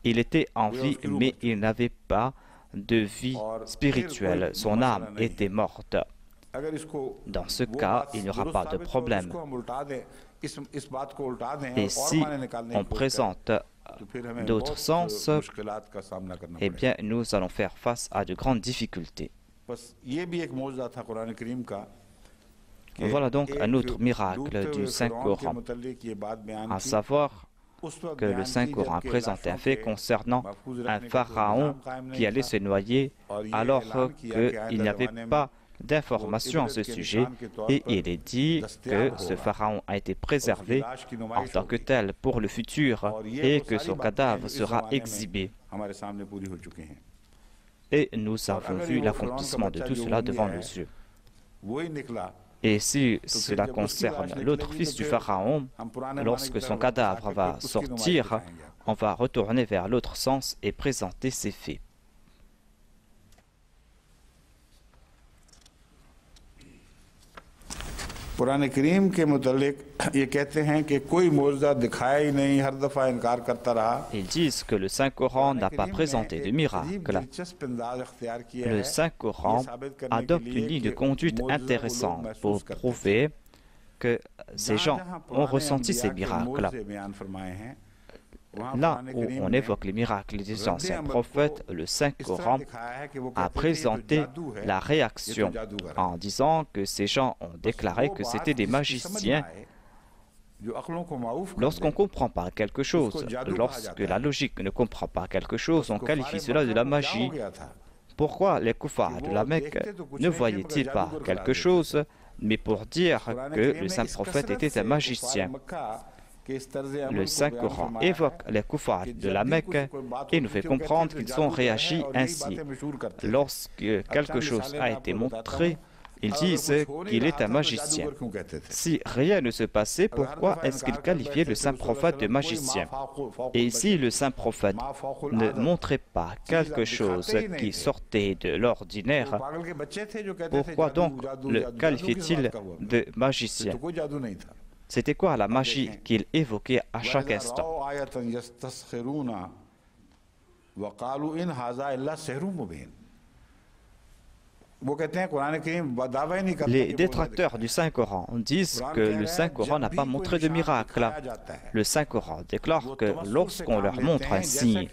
Il était en vie, mais il n'avait pas de vie spirituelle. Son âme était morte. Dans ce cas, il n'y aura pas de problème. Et si on présente d'autres sens, eh bien, nous allons faire face à de grandes difficultés. Voilà donc un autre miracle du Saint-Coran, à savoir que le Saint-Coran présente un fait concernant un pharaon qui allait se noyer alors qu'il n'y avait pas d'informations à ce sujet, et il est dit que ce pharaon a été préservé en tant que tel pour le futur et que son cadavre sera exhibé. Et nous avons vu l'accomplissement de tout cela devant nos yeux. Et si cela concerne l'autre fils du pharaon, lorsque son cadavre va sortir, on va retourner vers l'autre sens et présenter ces faits. Quran करीम के मुतालिक ये कहते हैं कि कोई मौजज़ा दिखाया ही नहीं, हर दफ़ा इनकार करता रहा. Ils disent que le Saint-Coran n'a pas présenté de miracle. Le Saint-Coran adopte une ligne de conduite intéressante pour prouver que ces gens ont ressenti ces miracles. Là où on évoque les miracles des anciens prophètes, le Saint-Coran a présenté la réaction en disant que ces gens ont déclaré que c'était des magiciens. Lorsqu'on ne comprend pas quelque chose, lorsque la logique ne comprend pas quelque chose, on qualifie cela de la magie. Pourquoi les koufars de la Mecque ne voyaient-ils pas quelque chose, mais pour dire que le saint prophète était un magicien? Le Saint-Coran évoque les kuffars de la Mecque et nous fait comprendre qu'ils ont réagi ainsi. Lorsque quelque chose a été montré, ils disent qu'il est un magicien. Si rien ne se passait, pourquoi est-ce qu'ils qualifiaient le saint prophète de magicien? Et si le saint prophète ne montrait pas quelque chose qui sortait de l'ordinaire, pourquoi donc le qualifiait-il de magicien? C'était quoi la magie qu'il évoquait à chaque instant? Les détracteurs du Saint-Coran disent que le Saint-Coran n'a pas montré de miracle. Le Saint-Coran déclare que lorsqu'on leur montre un signe,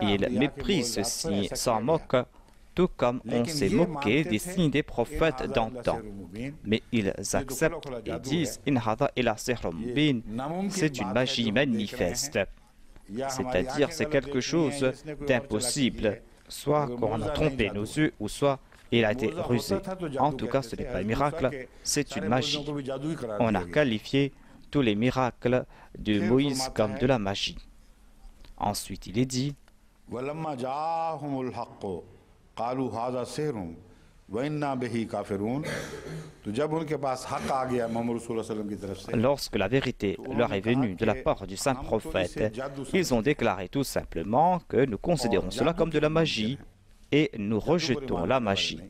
ils méprisent ce signe, s'en moquent, tout comme on s'est moqué des signes des prophètes d'antan. Mais ils acceptent et disent « In hada illa sihrun mubin » c'est une magie manifeste. C'est-à-dire c'est quelque chose d'impossible. Soit qu'on a trompé nos yeux, ou soit il a été rusé. En tout cas, ce n'est pas un miracle, c'est une magie. On a qualifié tous les miracles de Moïse comme de la magie. Ensuite, il est dit lorsque la vérité leur est venue de la part du saint prophète, ils ont déclaré tout simplement que nous considérons cela comme de la magie et nous rejetons la magie.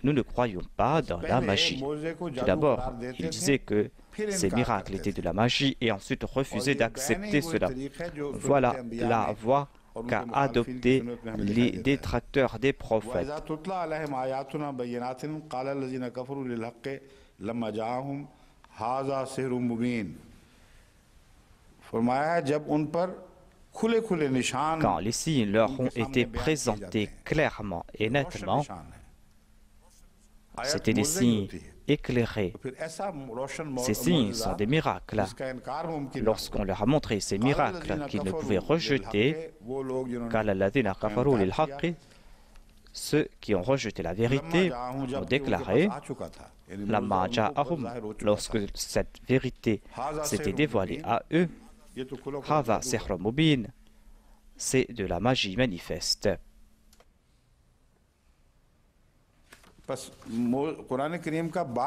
Nous ne croyons pas dans la magie. Tout d'abord, ils disaient que ces miracles étaient de la magie et ensuite refusaient d'accepter cela. Voilà la voie qu'a adopté les détracteurs des prophètes. Quand les signes leur ont été présentés clairement et nettement, c'était des signes éclairés. Ces signes sont des miracles. Lorsqu'on leur a montré ces miracles qu'ils ne pouvaient rejeter, ceux qui ont rejeté la vérité ont déclaré, lorsque cette vérité s'était dévoilée à eux, c'est de la magie manifeste.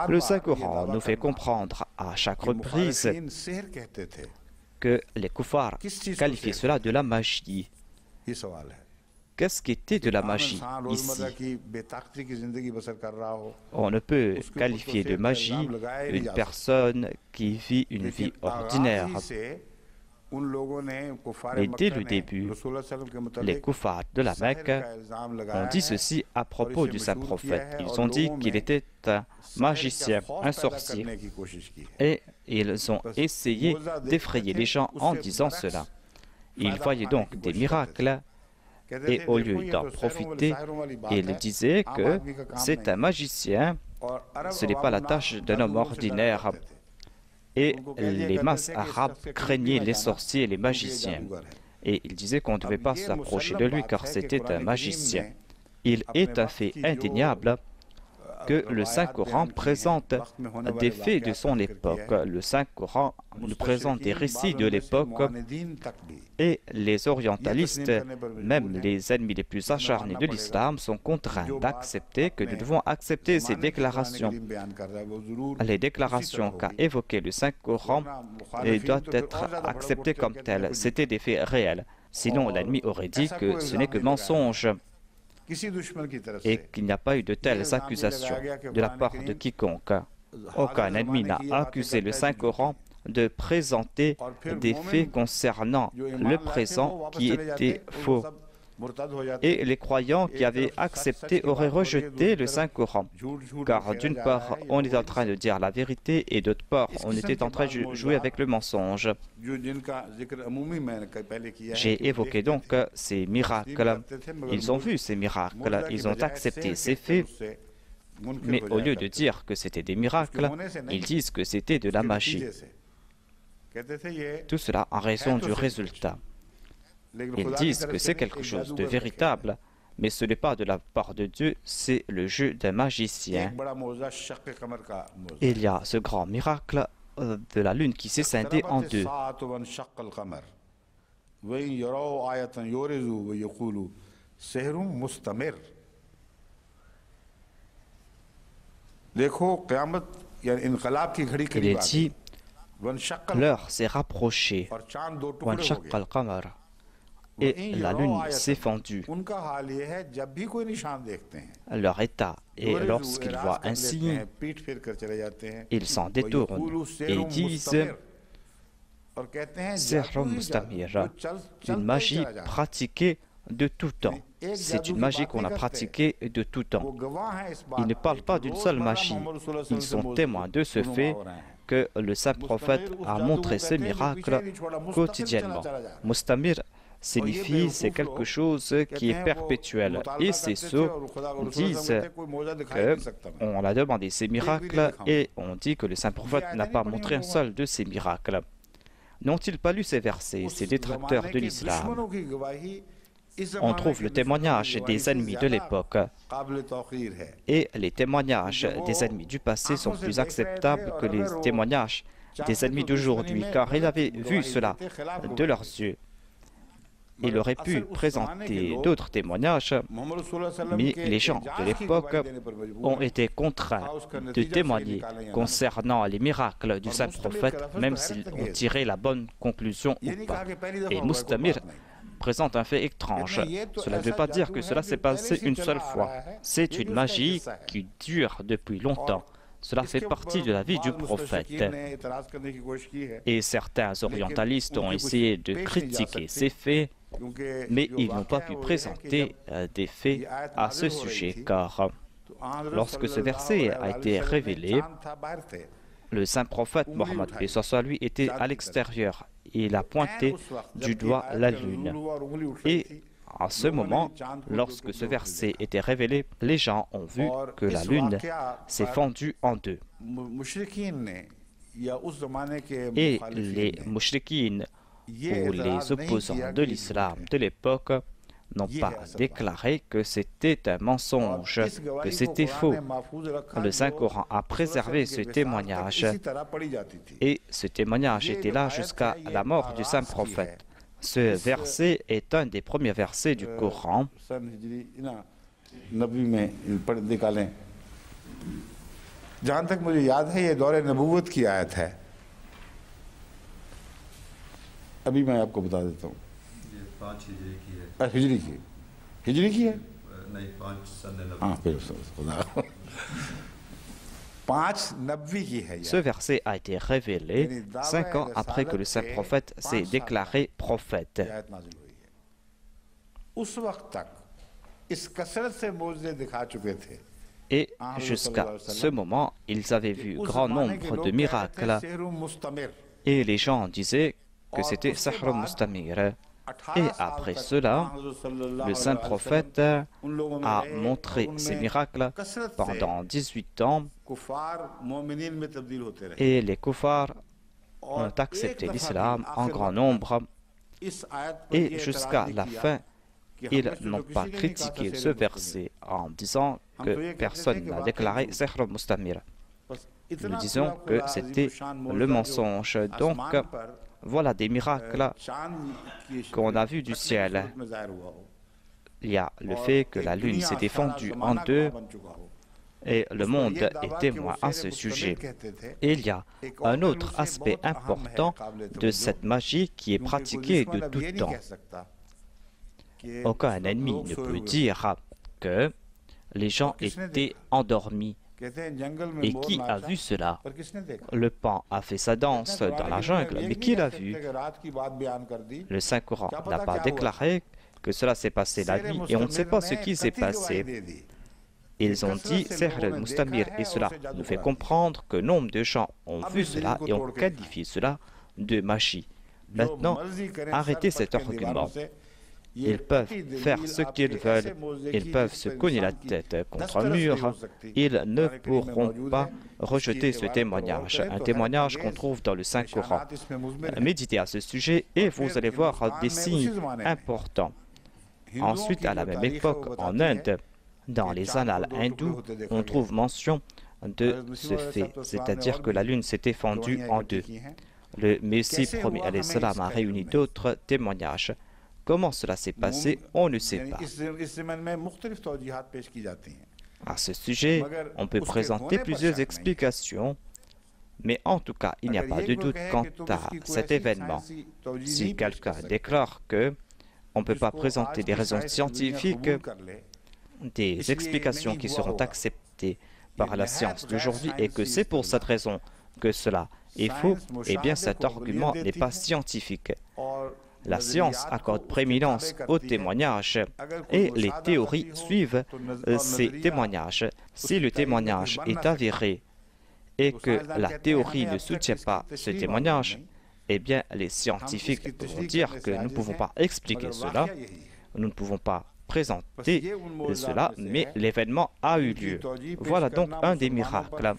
Le Saint-Coran nous fait comprendre à chaque reprise que les kuffars qualifiaient cela de la magie. Qu'est-ce qui était de la magie ici? On ne peut qualifier de magie une personne qui vit une vie ordinaire. Et dès le début, les kuffars de la Mecque ont dit ceci à propos du saint prophète. Ils ont dit qu'il était un magicien, un sorcier. Et ils ont essayé d'effrayer les gens en disant cela. Ils voyaient donc des miracles et au lieu d'en profiter, ils disaient que c'est un magicien, ce n'est pas la tâche d'un homme ordinaire. Et les masses arabes craignaient les sorciers et les magiciens. Et ils disaient qu'on ne devait pas s'approcher de lui car c'était un magicien. Il est un fait indéniable que le Saint-Coran présente des faits de son époque. Le Saint-Coran nous présente des récits de l'époque et les orientalistes, même les ennemis les plus acharnés de l'islam, sont contraints d'accepter que nous devons accepter ces déclarations. Les déclarations qu'a évoquées le Saint-Coran doivent être acceptées comme telles. C'était des faits réels. Sinon, l'ennemi aurait dit que ce n'est que mensonge et qu'il n'y a pas eu de telles accusations de la part de quiconque. Aucun ennemi n'a accusé le Saint-Coran de présenter des faits concernant le présent qui étaient faux. Et les croyants qui avaient accepté auraient rejeté le Saint-Coran. Car d'une part, on est en train de dire la vérité et d'autre part, on était en train de jouer avec le mensonge. J'ai évoqué donc ces miracles. Ils ont vu ces miracles, ils ont accepté ces faits. Mais au lieu de dire que c'était des miracles, ils disent que c'était de la magie. Tout cela en raison du résultat. Ils disent que c'est quelque chose de véritable, mais ce n'est pas de la part de Dieu, c'est le jeu d'un magicien. Il y a ce grand miracle de la lune qui s'est scindée en deux. Il est dit, l'heure s'est rapprochée, et la lune s'est fendue. Leur état est, lorsqu'ils voient un signe, ils s'en détournent et disent Sihr Mustamir, une magie pratiquée de tout temps. C'est une magie qu'on a pratiquée de tout temps. Ils ne parlent pas d'une seule magie. Ils sont témoins de ce fait que le saint prophète a montré ce miracle quotidiennement. Mustamir signifie c'est quelque chose qui est perpétuel. Et ces sots disent qu'on a demandé ces miracles et on dit que le saint prophète n'a pas montré un seul de ces miracles. N'ont-ils pas lu ces versets, ces détracteurs de l'islam? On trouve le témoignage des ennemis de l'époque et les témoignages des ennemis du passé sont plus acceptables que les témoignages des ennemis d'aujourd'hui, car ils avaient vu cela de leurs yeux. Il aurait pu présenter d'autres témoignages, mais les gens de l'époque ont été contraints de témoigner concernant les miracles du saint prophète, même s'ils ont tiré la bonne conclusion ou pas. Et Mustamir présente un fait étrange. Cela ne veut pas dire que cela s'est passé une seule fois. C'est une magie qui dure depuis longtemps. Cela fait partie de la vie du prophète. Et certains orientalistes ont essayé de critiquer ces faits, mais ils n'ont pas pu présenter des faits à ce sujet, car lorsque ce verset a été révélé, le saint prophète Mohammed lui était à l'extérieur. Il a pointé du doigt la lune. Et à ce moment, lorsque ce verset était révélé, les gens ont vu que la lune s'est fendue en deux. Et les mouchrikines ou les opposants de l'islam de l'époque n'ont pas déclaré que c'était un mensonge, que c'était faux. Le Saint-Coran a préservé ce témoignage et ce témoignage était là jusqu'à la mort du Saint-Prophète. Ce verset est un des premiers versets du Coran. जहाँ तक मुझे याद है ये दौरे नबूवत की आयत है अभी मैं आपको बता देता हूँ ये 5 हिजरी की है हिजरी की है नहीं 5 सने नबी हाँ फिर खुदा 5 नबी की है Ce verset a été révélé 5 ans après que le saint prophète s'est déclaré prophète. उस वक्त तक इस कसरत से मोज़े दिखा चुके थे. Et jusqu'à ce moment, ils avaient vu grand nombre de miracles. Et les gens disaient que c'était Sihr Mustamir. Et après cela, le saint prophète a montré ces miracles pendant 18 ans. Et les kuffars ont accepté l'islam en grand nombre. Et jusqu'à la fin, ils n'ont pas critiqué ce verset en disant que personne n'a déclaré Sihr Mustamir. Nous disons que c'était le mensonge. Donc, voilà des miracles qu'on a vus du ciel. Il y a le fait que la lune s'est fendue en deux et le monde est témoin à ce sujet. Et il y a un autre aspect important de cette magie qui est pratiquée de tout temps. Aucun ennemi ne peut dire que les gens étaient endormis. Et qui a vu cela? Le pan a fait sa danse dans la jungle, mais qui l'a vu? Le Saint-Coran n'a pas déclaré que cela s'est passé la nuit et on ne sait pas ce qui s'est passé. Ils ont dit Sihr Mustamir et cela nous fait comprendre que nombre de gens ont vu cela et ont qualifié cela de magie. Maintenant, arrêtez cet argument. Ils peuvent faire ce qu'ils veulent, ils peuvent se cogner la tête contre un mur, ils ne pourront pas rejeter ce témoignage, un témoignage qu'on trouve dans le Saint-Coran. Méditez à ce sujet et vous allez voir des signes importants. Ensuite, à la même époque, en Inde, dans les annales hindous, on trouve mention de ce fait, c'est-à-dire que la lune s'était fendue en deux. Le Messie promis alayhi salam a réuni d'autres témoignages. Comment cela s'est passé, on ne sait pas. À ce sujet, on peut présenter plusieurs explications, mais en tout cas, il n'y a pas de doute quant à cet événement. Si quelqu'un déclare que on ne peut pas présenter des raisons scientifiques, des explications qui seront acceptées par la science d'aujourd'hui et que c'est pour cette raison que cela est faux, eh bien cet argument n'est pas scientifique. La science accorde prééminence aux témoignages et les théories suivent ces témoignages. Si le témoignage est avéré et que la théorie ne soutient pas ce témoignage, eh bien les scientifiques vont dire que nous ne pouvons pas expliquer cela, nous ne pouvons pas présenter cela, mais l'événement a eu lieu. Voilà donc un des miracles.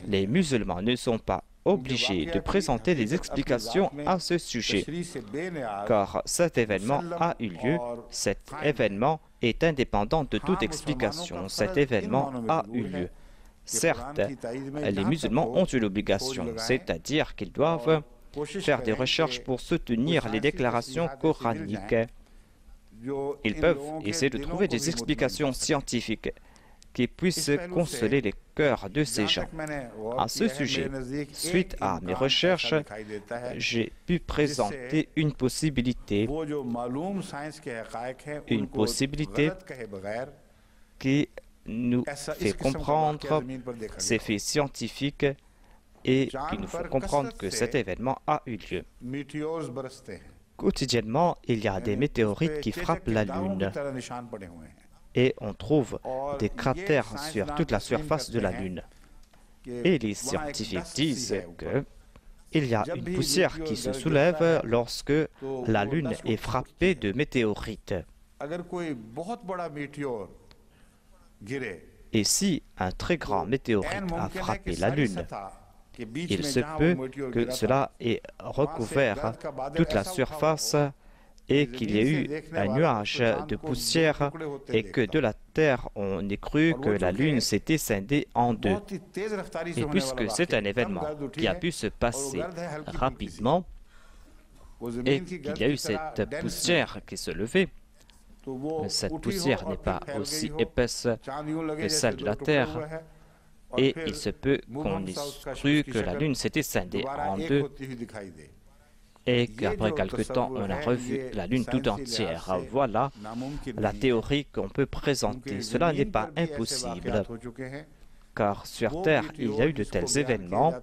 Les musulmans ne sont pas obligés de présenter des explications à ce sujet, car cet événement a eu lieu, cet événement est indépendant de toute explication, cet événement a eu lieu. Certes, les musulmans ont une obligation, c'est-à-dire qu'ils doivent faire des recherches pour soutenir les déclarations coraniques. Ils peuvent essayer de trouver des explications scientifiques qui puissent consoler les cœurs de ces gens. À ce sujet, suite à mes recherches, j'ai pu présenter une possibilité qui nous fait comprendre ces faits scientifiques et qui nous font comprendre que cet événement a eu lieu. Quotidiennement, il y a des météorites qui frappent la Lune et on trouve des cratères sur toute la surface de la Lune. Et les scientifiques disent qu'il y a une poussière qui se soulève lorsque la Lune est frappée de météorites. Et si un très grand météorite a frappé la Lune, il se peut que cela ait recouvert toute la surface et qu'il y ait eu un nuage de poussière et que de la Terre, on ait cru que la Lune s'était scindée en deux. Et puisque c'est un événement qui a pu se passer rapidement et qu'il y a eu cette poussière qui se levait, cette poussière n'est pas aussi épaisse que celle de la Terre, et il se peut qu'on ait cru que la Lune s'était scindée en deux et qu'après quelque temps, on a revu la Lune tout entière. Voilà la théorie qu'on peut présenter. Cela n'est pas impossible, car sur Terre, il y a eu de tels événements.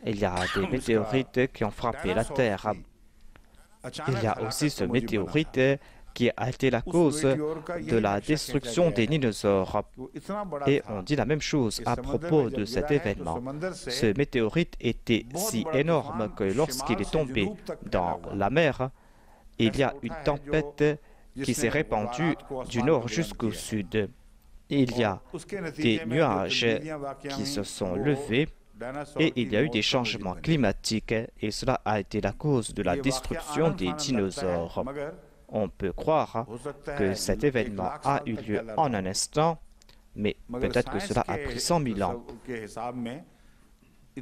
Il y a des météorites qui ont frappé la Terre. Il y a aussi ce météorite qui a été la cause de la destruction des dinosaures. Et on dit la même chose à propos de cet événement. Ce météorite était si énorme que lorsqu'il est tombé dans la mer, il y a une tempête qui s'est répandue du nord jusqu'au sud. Il y a des nuages qui se sont levés et il y a eu des changements climatiques et cela a été la cause de la destruction des dinosaures. On peut croire que cet événement a eu lieu en un instant, mais peut-être que cela a pris 100 000 ans.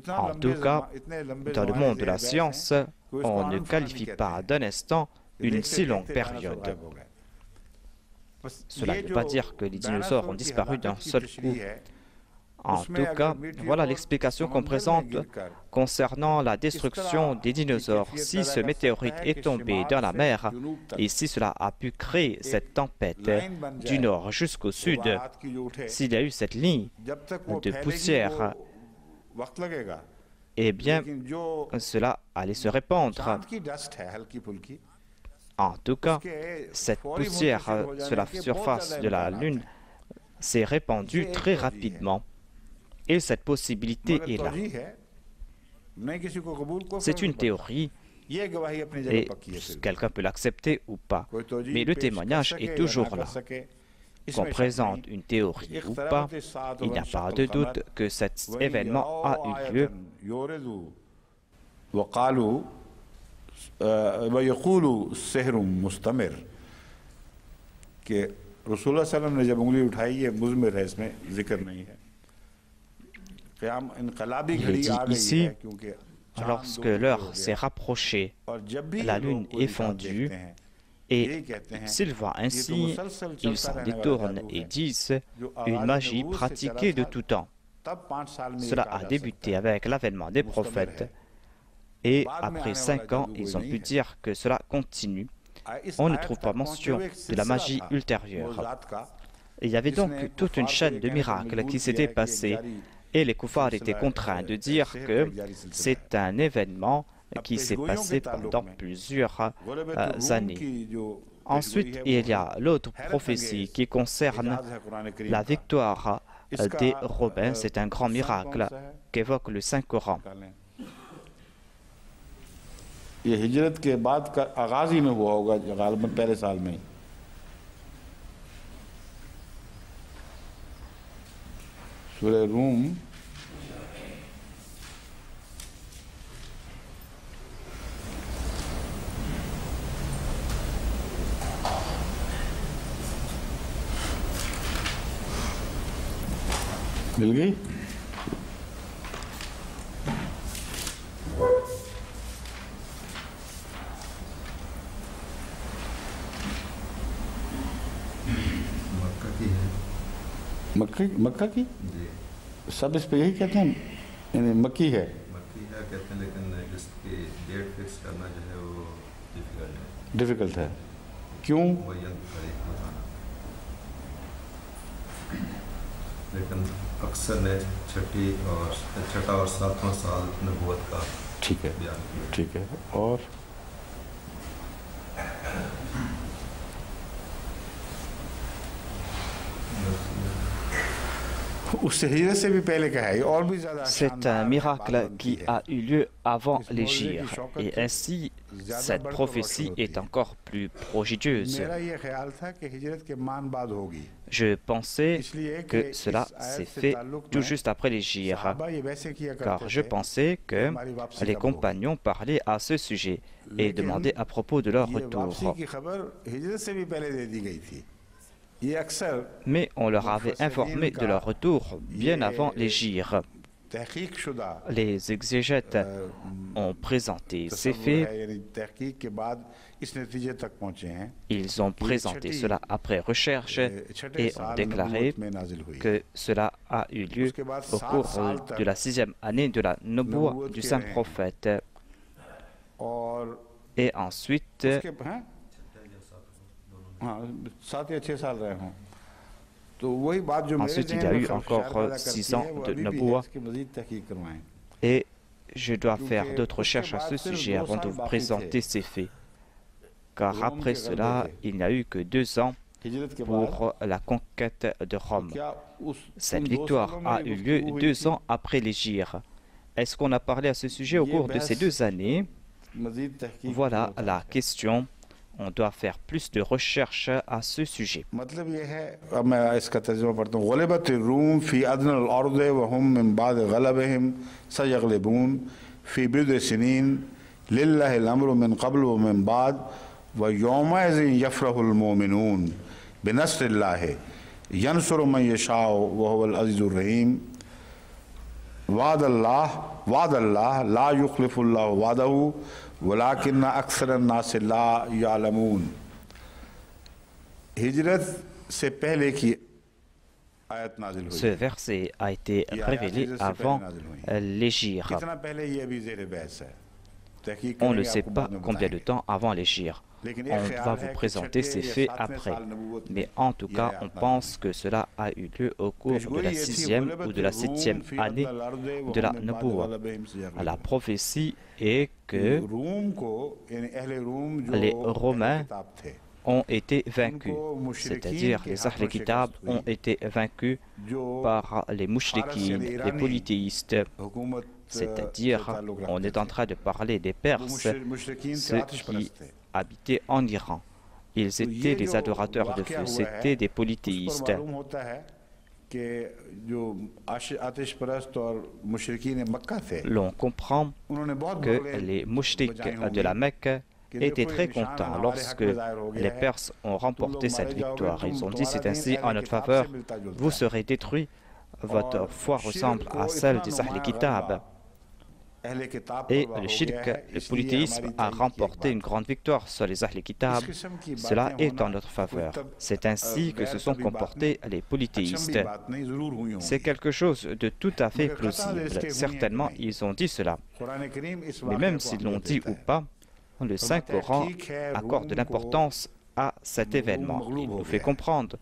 En tout cas, dans le monde de la science, on ne qualifie pas d'un instant une si longue période. Cela ne veut pas dire que les dinosaures ont disparu d'un seul coup. En tout cas, voilà l'explication qu'on présente concernant la destruction des dinosaures. Si ce météorite est tombé dans la mer et si cela a pu créer cette tempête du nord jusqu'au sud, s'il y a eu cette ligne de poussière, eh bien, cela allait se répandre. En tout cas, cette poussière sur la surface de la Lune s'est répandue très rapidement. Et cette possibilité est là. C'est une théorie et quelqu'un peut l'accepter ou pas. Mais le témoignage est toujours là. Qu'on présente une théorie ou pas, il n'y a pas de doute que cet événement a eu lieu. Il est dit ici, lorsque l'heure s'est rapprochée, la lune est fondue, et s'ils voient ainsi, ils s'en détournent et disent une magie pratiquée de tout temps. Cela a débuté avec l'avènement des prophètes, et après 5 ans, ils ont pu dire que cela continue. On ne trouve pas mention de la magie ultérieure. Il y avait donc toute une chaîne de miracles qui s'était passée, et les koufars étaient contraints de dire que c'est un événement qui s'est passé pendant plusieurs années. Ensuite, il y a l'autre prophétie qui concerne la victoire des Romains. C'est un grand miracle qu'évoque le Saint-Coran. ये हिजरत के बाद का आगाज ही में हुआ होगा गालिबन पहले साल में सूरह रूम मिल गई मक्का की सब इस पे यही कहते हैं यानी मक्की है कहते हैं लेकिन इसकी डेट फिक्स करना जो है वो डिफिकल्ट है क्यों लेकिन अक्सर ने छठा और 7वां साल नबूवत का ठीक है और C'est un miracle qui a eu lieu avant l'hégire, et ainsi cette prophétie est encore plus prodigieuse. Je pensais que cela s'est fait tout juste après l'hégire, car je pensais que les compagnons parlaient à ce sujet et demandaient à propos de leur retour. Mais on leur avait informé de leur retour bien avant l'hégire. Les exégètes ont présenté ces faits. Ils ont présenté cela après recherche et ont déclaré que cela a eu lieu au cours de la 6e année de la Nubuwa du saint prophète. Et ensuite, ensuite, il y a eu encore 6 ans de Nubuwa et je dois faire d'autres recherches à ce sujet avant de vous présenter ces faits. Car après cela, il n'y a eu que 2 ans pour la conquête de Rome. Cette victoire a eu lieu 2 ans après l'hégire. Est-ce qu'on a parlé à ce sujet au cours de ces 2 années? Voilà la question. On doit faire plus de recherches à ce sujet. Ce verset a été révélé avant l'hégire. On ne sait pas combien de temps avant l'hégire. On va vous présenter ces faits après. Mais en tout cas, on pense que cela a eu lieu au cours de la 6e ou de la 7e année de la Nubuwa. La prophétie est que les Romains ont été vaincus, c'est-à-dire les Ahl Kitab ont été vaincus par les mouchriquines, les polythéistes. C'est-à-dire, on est en train de parler des Perses, ceux qui habitaient en Iran. Ils étaient les adorateurs de feu, c'étaient des polythéistes. L'on comprend que les mouchriques de la Mecque étaient très contents lorsque les Perses ont remporté cette victoire. Ils ont dit, c'est ainsi en notre faveur, vous serez détruits votre foi ressemble à celle des Ahl Kitab. Et le shirk, le polythéisme, a remporté une grande victoire sur les Ahl Kitab. Cela est en notre faveur. C'est ainsi que se sont comportés les polythéistes. C'est quelque chose de tout à fait plausible. Certainement, ils ont dit cela. Mais même s'ils l'ont dit ou pas, le Saint-Coran accorde de l'importance à cet événement. Il nous fait comprendre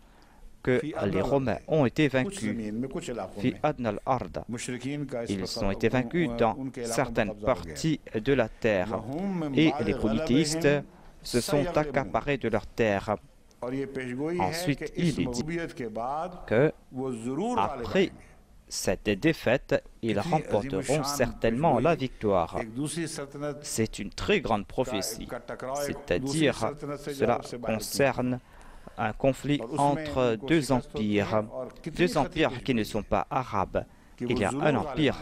que les Romains ont été vaincus. Fi adna al-ard. Ils ont été vaincus dans certaines parties de la terre. Et les polythéistes se sont accaparés de leur terre. Ensuite, il est dit que, après cette défaite, ils remporteront certainement la victoire. C'est une très grande prophétie, c'est-à-dire cela concerne un conflit entre deux empires qui ne sont pas arabes. Il y a un empire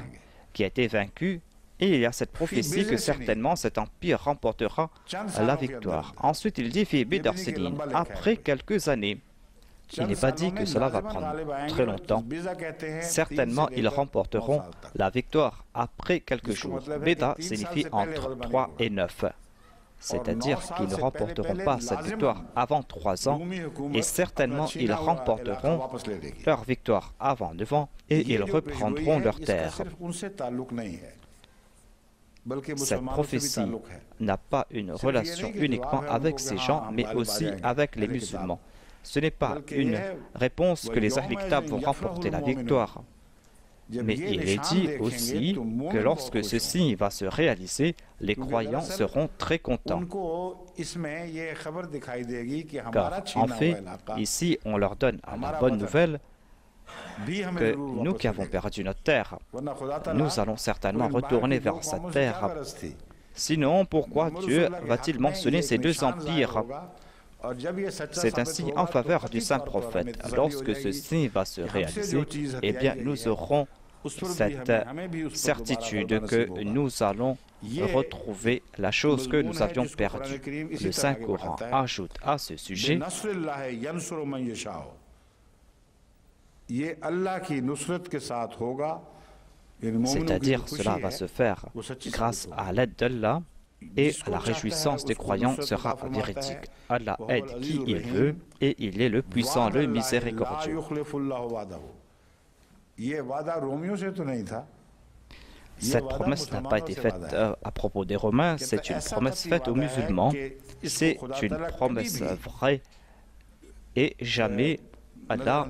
qui a été vaincu et il y a cette prophétie que certainement cet empire remportera la victoire. Ensuite, il dit Fi bidar sinin, après quelques années. Il n'est pas dit que cela va prendre très longtemps. Certainement, ils remporteront la victoire après quelques jours. Bida signifie entre 3 et 9. C'est-à-dire qu'ils ne remporteront pas cette victoire avant 3 ans et certainement ils remporteront leur victoire avant 9 ans et ils reprendront leur terre. Cette prophétie n'a pas une relation uniquement avec ces gens, mais aussi avec les musulmans. Ce n'est pas une réponse que les Ahl Kitab vont remporter la victoire. Mais il est dit aussi que lorsque ceci va se réaliser, les croyants seront très contents. Car en fait, ici, on leur donne la bonne nouvelle que nous qui avons perdu notre terre, nous allons certainement retourner vers cette terre. Sinon, pourquoi Dieu va-t-il mentionner ces deux empires? C'est ainsi en faveur du saint prophète. Lorsque ceci va se réaliser, eh bien, nous aurons cette certitude que nous allons retrouver la chose que nous avions perdue. Le Saint-Coran ajoute à ce sujet c'est-à-dire cela va se faire grâce à l'aide d'Allah et la réjouissance des croyants sera véridique. Allah aide qui il veut et il est le puissant, le miséricordieux. Cette promesse n'a pas été faite à propos des Romains, c'est une promesse faite aux musulmans. C'est une promesse vraie et jamais Allah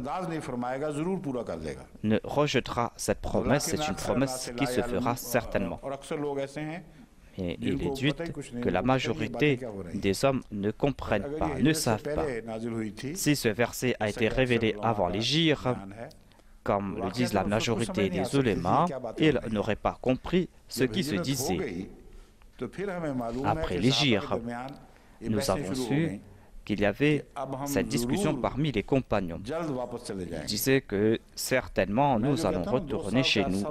ne rejettera cette promesse. C'est une promesse qui se fera certainement. Et il est dit que la majorité des hommes ne comprennent pas, ne savent pas. Si ce verset a été révélé avant l'hégire, comme le disent la majorité des ulémas, ils n'auraient pas compris ce qui se disait. Après l'hégire, nous avons su qu'il y avait cette discussion parmi les compagnons. Ils disaient que certainement nous allons retourner chez nous.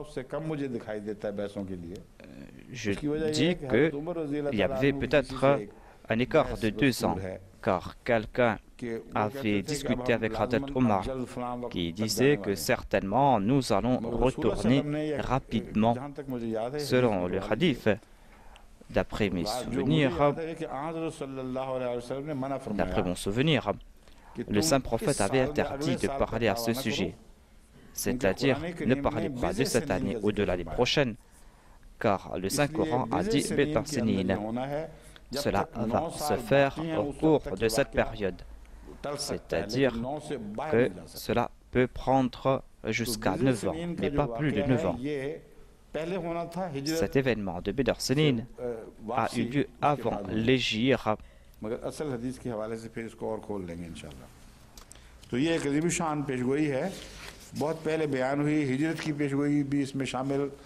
Je dis qu'il y avait peut-être un écart de 2 ans, car quelqu'un avait discuté avec Hadrat Omar qui disait que certainement nous allons retourner rapidement. Selon le hadith, d'après mes souvenirs, d'après mon souvenir, le saint prophète avait interdit de parler à ce sujet. C'est-à-dire, ne parlez pas de cette année ou de l'année prochaine, car le Saint-Coran a dit Bidar sinin. Cela va se faire au cours de cette période. C'est-à-dire que cela peut prendre jusqu'à 9 ans, mais pas plus de 9 ans. Cet événement de Bidar sinin a eu lieu avant l'hégire.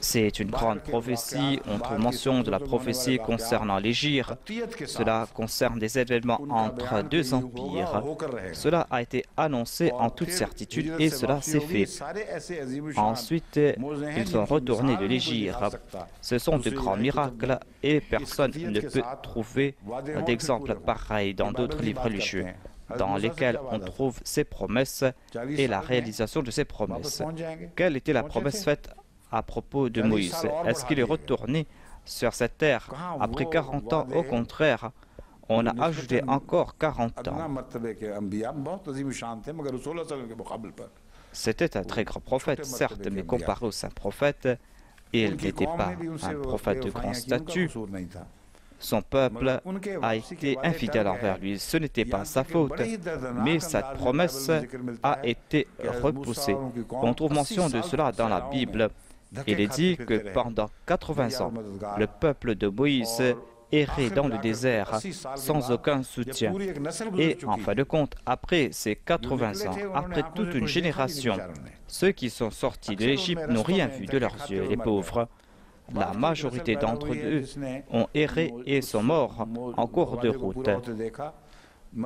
C'est une grande prophétie. On trouve mention de la prophétie concernant l'hégire. Cela concerne des événements entre deux empires. Cela a été annoncé en toute certitude et cela s'est fait. Ensuite, ils sont retournés de l'hégire. Ce sont de grands miracles et personne ne peut trouver d'exemple pareil dans d'autres livres religieux. dans lesquels on trouve ses promesses et la réalisation de ses promesses. Quelle était la promesse faite à propos de Moïse? Est-ce qu'il est retourné sur cette terre après 40 ans? Au contraire, on a ajouté encore 40 ans. C'était un très grand prophète, certes, mais comparé au saint prophète, il n'était pas un prophète de grand statut. Son peuple a été infidèle envers lui. Ce n'était pas sa faute, mais cette promesse a été repoussée. On trouve mention de cela dans la Bible. Il est dit que pendant 80 ans, le peuple de Moïse errait dans le désert sans aucun soutien. Et en fin de compte, après ces 80 ans, après toute une génération, ceux qui sont sortis de l'Égypte n'ont rien vu de leurs yeux, les pauvres. La majorité d'entre eux ont erré et sont morts en cours de route.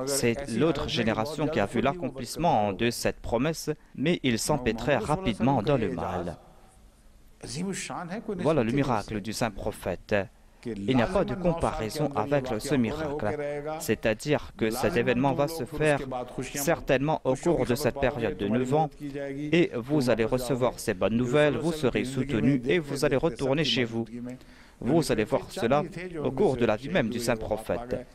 C'est l'autre génération qui a vu l'accomplissement de cette promesse, mais ils s'empêtraient rapidement dans le mal. Voilà le miracle du saint prophète. Il n'y a pas de comparaison avec ce miracle. C'est-à-dire que cet événement va se faire certainement au cours de cette période de 9 ans et vous allez recevoir ces bonnes nouvelles, vous serez soutenu et vous allez retourner chez vous. Vous allez voir cela au cours de la vie même du saint prophète.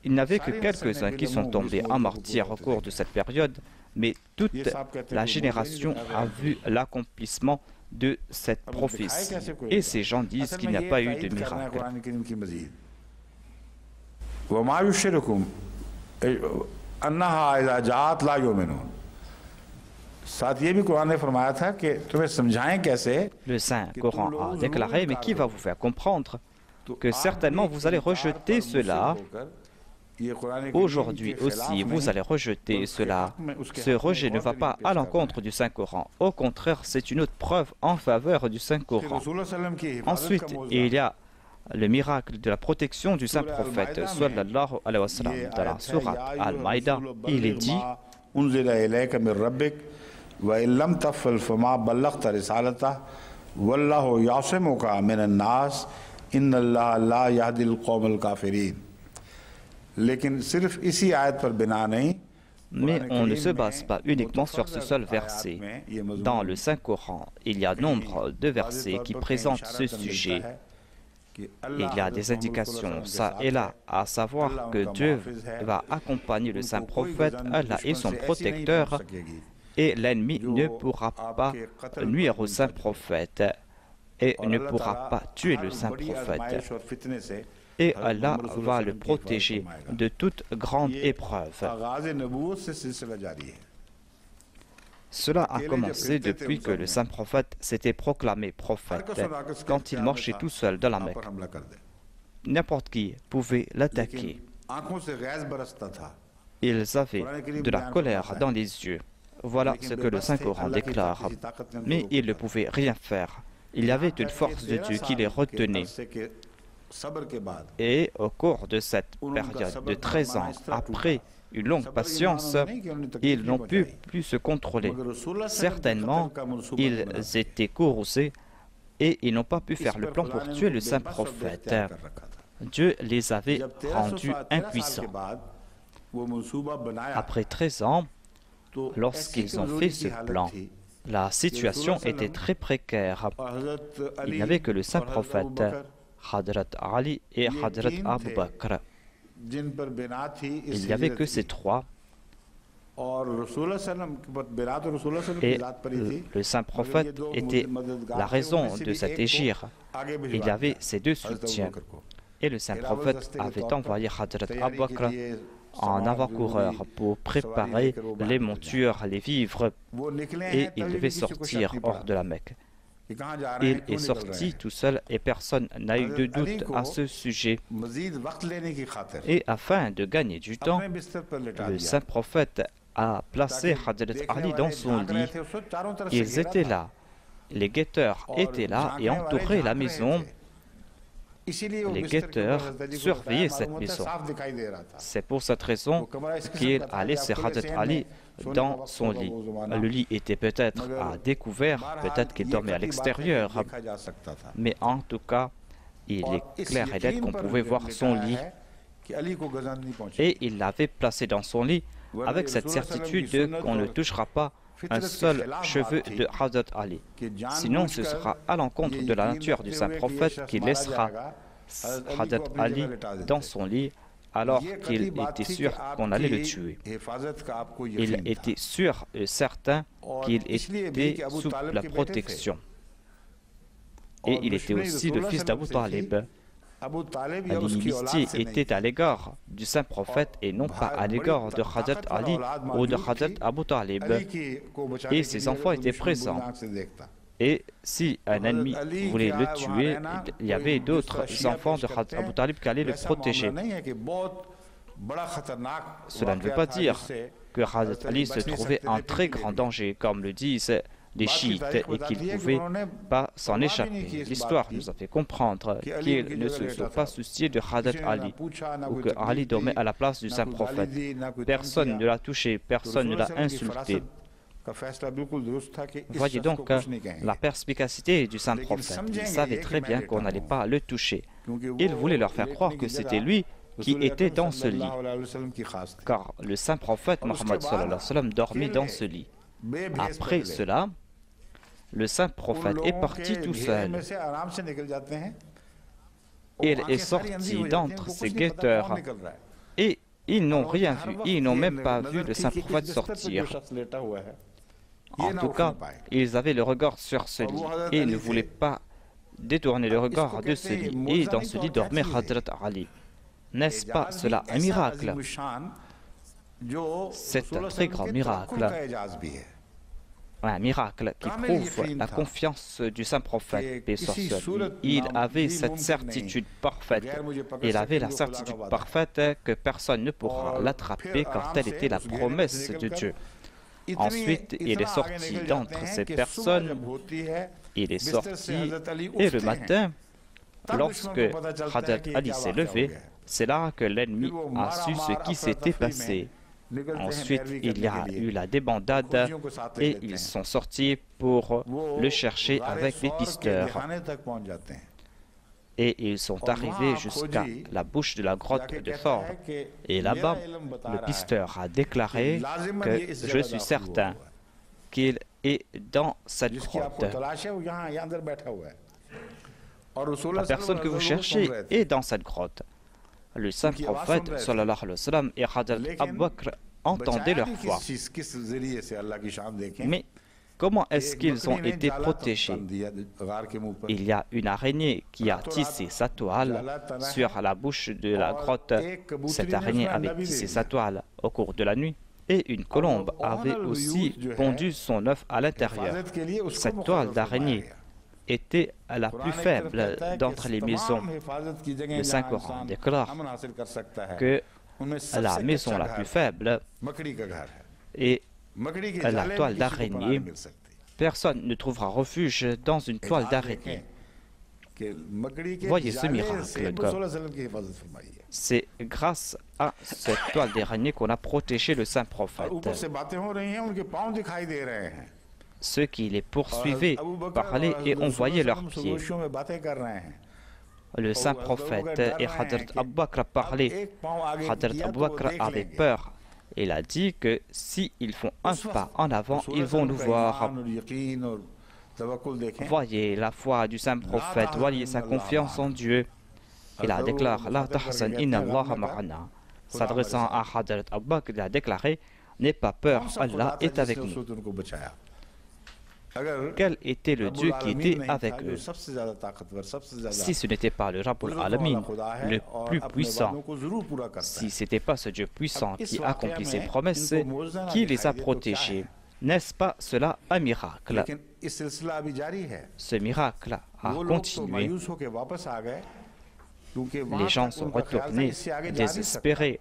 Il n'y avait que quelques-uns qui sont tombés en martyrs au cours de cette période, mais toute la génération a vu l'accomplissement de cette prophétie. Et ces gens disent qu'il n'y a pas eu de miracle. Le Saint Coran a déclaré, mais qui va vous faire comprendre que certainement vous allez rejeter cela? Aujourd'hui aussi, vous allez rejeter cela. Ce rejet ne va pas à l'encontre du Saint-Coran. Au contraire, c'est une autre preuve en faveur du Saint-Coran. Ensuite, il y a le miracle de la protection du Saint-Prophète, sallallahu alayhi wa sallam. Dans la sourate Al-Maïda, il est dit mais on ne se base pas uniquement sur ce seul verset. Dans le Saint-Coran, il y a nombre de versets qui présentent ce sujet. Il y a des indications, ça et là, à savoir que Dieu va accompagner le saint prophète, Allah est son protecteur, et l'ennemi ne pourra pas nuire au saint prophète et ne pourra pas tuer le saint prophète. Et Allah va le protéger de toute grande épreuve. Cela a commencé depuis que le saint prophète s'était proclamé prophète, quand il marchait tout seul dans la Mecque. N'importe qui pouvait l'attaquer. Ils avaient de la colère dans les yeux. Voilà ce que le Saint-Coran déclare. Mais ils ne pouvaient rien faire. Il y avait une force de Dieu qui les retenait. Et au cours de cette période de 13 ans, après une longue patience, ils n'ont pu plus se contrôler. Certainement, ils étaient courroucés et ils n'ont pas pu faire le plan pour tuer le saint prophète. Dieu les avait rendus impuissants. Après 13 ans, lorsqu'ils ont fait ce plan, la situation était très précaire. Il n'y avait que le saint prophète, Hadrat Ali et Hadrat Abu Bakr. Il n'y avait que ces trois. Et le saint prophète était la raison de cet égir. Il y avait ces deux soutiens. Et le saint prophète avait envoyé Hadrat Abu Bakr en avant-coureur pour préparer les montures, les vivres, et il devait sortir hors de la Mecque. Il est sorti tout seul et personne n'a eu de doute à ce sujet. Et afin de gagner du temps, le saint prophète a placé Hadrat Ali dans son lit. Ils étaient là, les guetteurs étaient là et entouraient la maison. Les guetteurs surveillaient cette maison. C'est pour cette raison qu'il a laissé Hadrat Ali dans son lit. Le lit était peut-être à découvert, peut-être qu'il dormait à l'extérieur, mais en tout cas, il est clair et net qu'on pouvait voir son lit. Et il l'avait placé dans son lit avec cette certitude qu'on ne touchera pas un seul cheveu de Hazrat Ali. Sinon, ce sera à l'encontre de la nature du saint prophète qui laissera Hazrat Ali dans son lit alors qu'il était sûr qu'on allait le tuer. Il était sûr et certain qu'il était sous la protection. Et il était aussi le fils d'Abu Talib. L'inimitié était à l'égard du saint prophète et non pas à l'égard de Hazrat Ali ou de Hazrat Abu Talib. Et ses enfants étaient présents. Et si un ennemi voulait le tuer, il y avait d'autres enfants de Hazrat Abu Talib qui allaient le protéger. Cela ne veut pas dire que Hazrat Ali se trouvait en très grand danger, comme le disent les chiites, et qu'il ne pouvait pas s'en échapper. L'histoire nous a fait comprendre qu'ils ne se sont pas souciés de Hazrat Ali, ou que Ali dormait à la place du saint prophète. Personne ne l'a touché, personne ne l'a insulté. Voyez donc la perspicacité du saint prophète. Il savait très bien qu'on n'allait pas le toucher. Il voulait leur faire croire que c'était lui qui était dans ce lit, car le saint prophète Mohammed dormait dans ce lit. Après cela, le saint prophète est parti tout seul. Il est sorti d'entre ses guetteurs et ils n'ont rien vu, ils n'ont même pas vu le saint prophète sortir. En tout cas, ils avaient le regard sur ce lit et ne voulaient pas détourner le regard de ce lit. Et dans ce lit dormait Hazrat Ali. N'est-ce pas cela un miracle? C'est un très grand miracle. Un miracle qui prouve la confiance du saint prophète, paix sur lui. Il avait cette certitude parfaite. Il avait la certitude parfaite que personne ne pourra l'attraper car telle était la promesse de Dieu. Ensuite, il est sorti d'entre ces personnes. Il est sorti et le matin, lorsque Hazrat Ali s'est levé, c'est là que l'ennemi a su ce qui s'était passé. Ensuite, il y a eu la débandade et ils sont sortis pour le chercher avec les pisteurs. Et ils sont arrivés jusqu'à la bouche de la grotte de Thor. Et là-bas, le pisteur a déclaré que je suis certain qu'il est dans cette grotte. La personne que vous cherchez est dans cette grotte. Le saint prophète sallallahu alayhi wa sallam et Hazrat Abu Bakr entendaient leur foi. Mais comment est-ce qu'ils ont été protégés? Il y a une araignée qui a tissé sa toile sur la bouche de la grotte. Cette araignée avait tissé sa toile au cours de la nuit. Et une colombe avait aussi pondu son œuf à l'intérieur. Cette toile d'araignée était la plus faible d'entre les maisons. Le Saint-Coran déclare que la maison la plus faible est la toile d'araignée. Personne ne trouvera refuge dans une toile d'araignée. Voyez ce miracle. C'est grâce à cette toile d'araignée qu'on a protégé le saint prophète. Ceux qui les poursuivaient parlaient et on voyait leurs pieds. Le saint prophète et Hazrat Abu Bakr parlaient. Hazrat Abu Bakr avait peur. Il a dit que s'ils font un pas en avant, ils vont nous voir. Voyez la foi du saint prophète, voyez sa confiance en Dieu. Il a déclaré La tahzan inna Allah ma'ana. S'adressant à Hazrat Abu Bakr, il a déclaré N'aie pas peur, Allah est avec nous. Quel était le Dieu qui était avec eux? Si ce n'était pas le Rabbul Alamin, le plus puissant, si ce n'était pas ce Dieu puissant qui accomplit ses promesses, qui les a protégés, n'est-ce pas cela un miracle? Ce miracle a continué. Les gens sont retournés désespérés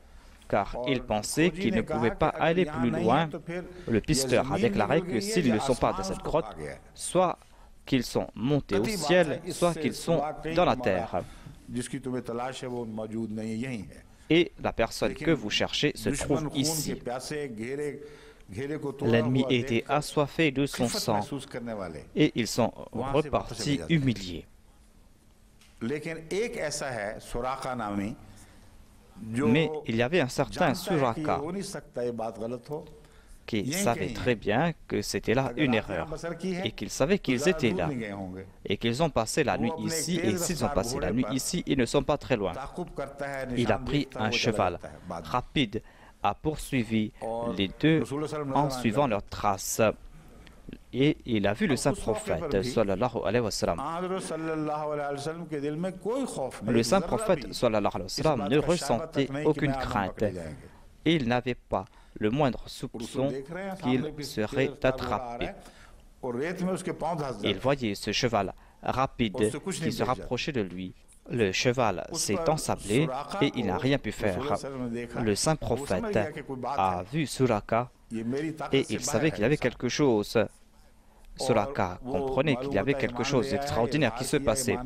car ils pensaient qu'ils ne pouvaient pas aller plus loin. Le pisteur a déclaré que s'ils ne sont pas dans cette grotte, soit qu'ils sont montés au ciel, soit qu'ils sont dans la terre. Et la personne que vous cherchez se trouve ici. L'ennemi était assoiffé de son sang et ils sont repartis humiliés. Mais il y avait un certain Suraka qui savait très bien que c'était là une erreur et qu'il savait qu'ils étaient là et qu'ils ont passé la nuit ici, et s'ils ont passé la nuit ici, ils ne sont pas très loin. Il a pris un cheval rapide, a poursuivi les deux en suivant leurs traces. Et il a vu le saint prophète, sallallahu alayhi wa sallam. Le saint prophète, sallallahu alayhi wa sallam, ne ressentait aucune crainte. Il n'avait pas le moindre soupçon qu'il serait attrapé. Il voyait ce cheval rapide qui se rapprochait de lui. Le cheval s'est ensablé et il n'a rien pu faire. Le saint prophète a vu Suraka et il savait qu'il y avait quelque chose. Suraka comprenait qu'il y avait quelque chose d'extraordinaire qui se passait.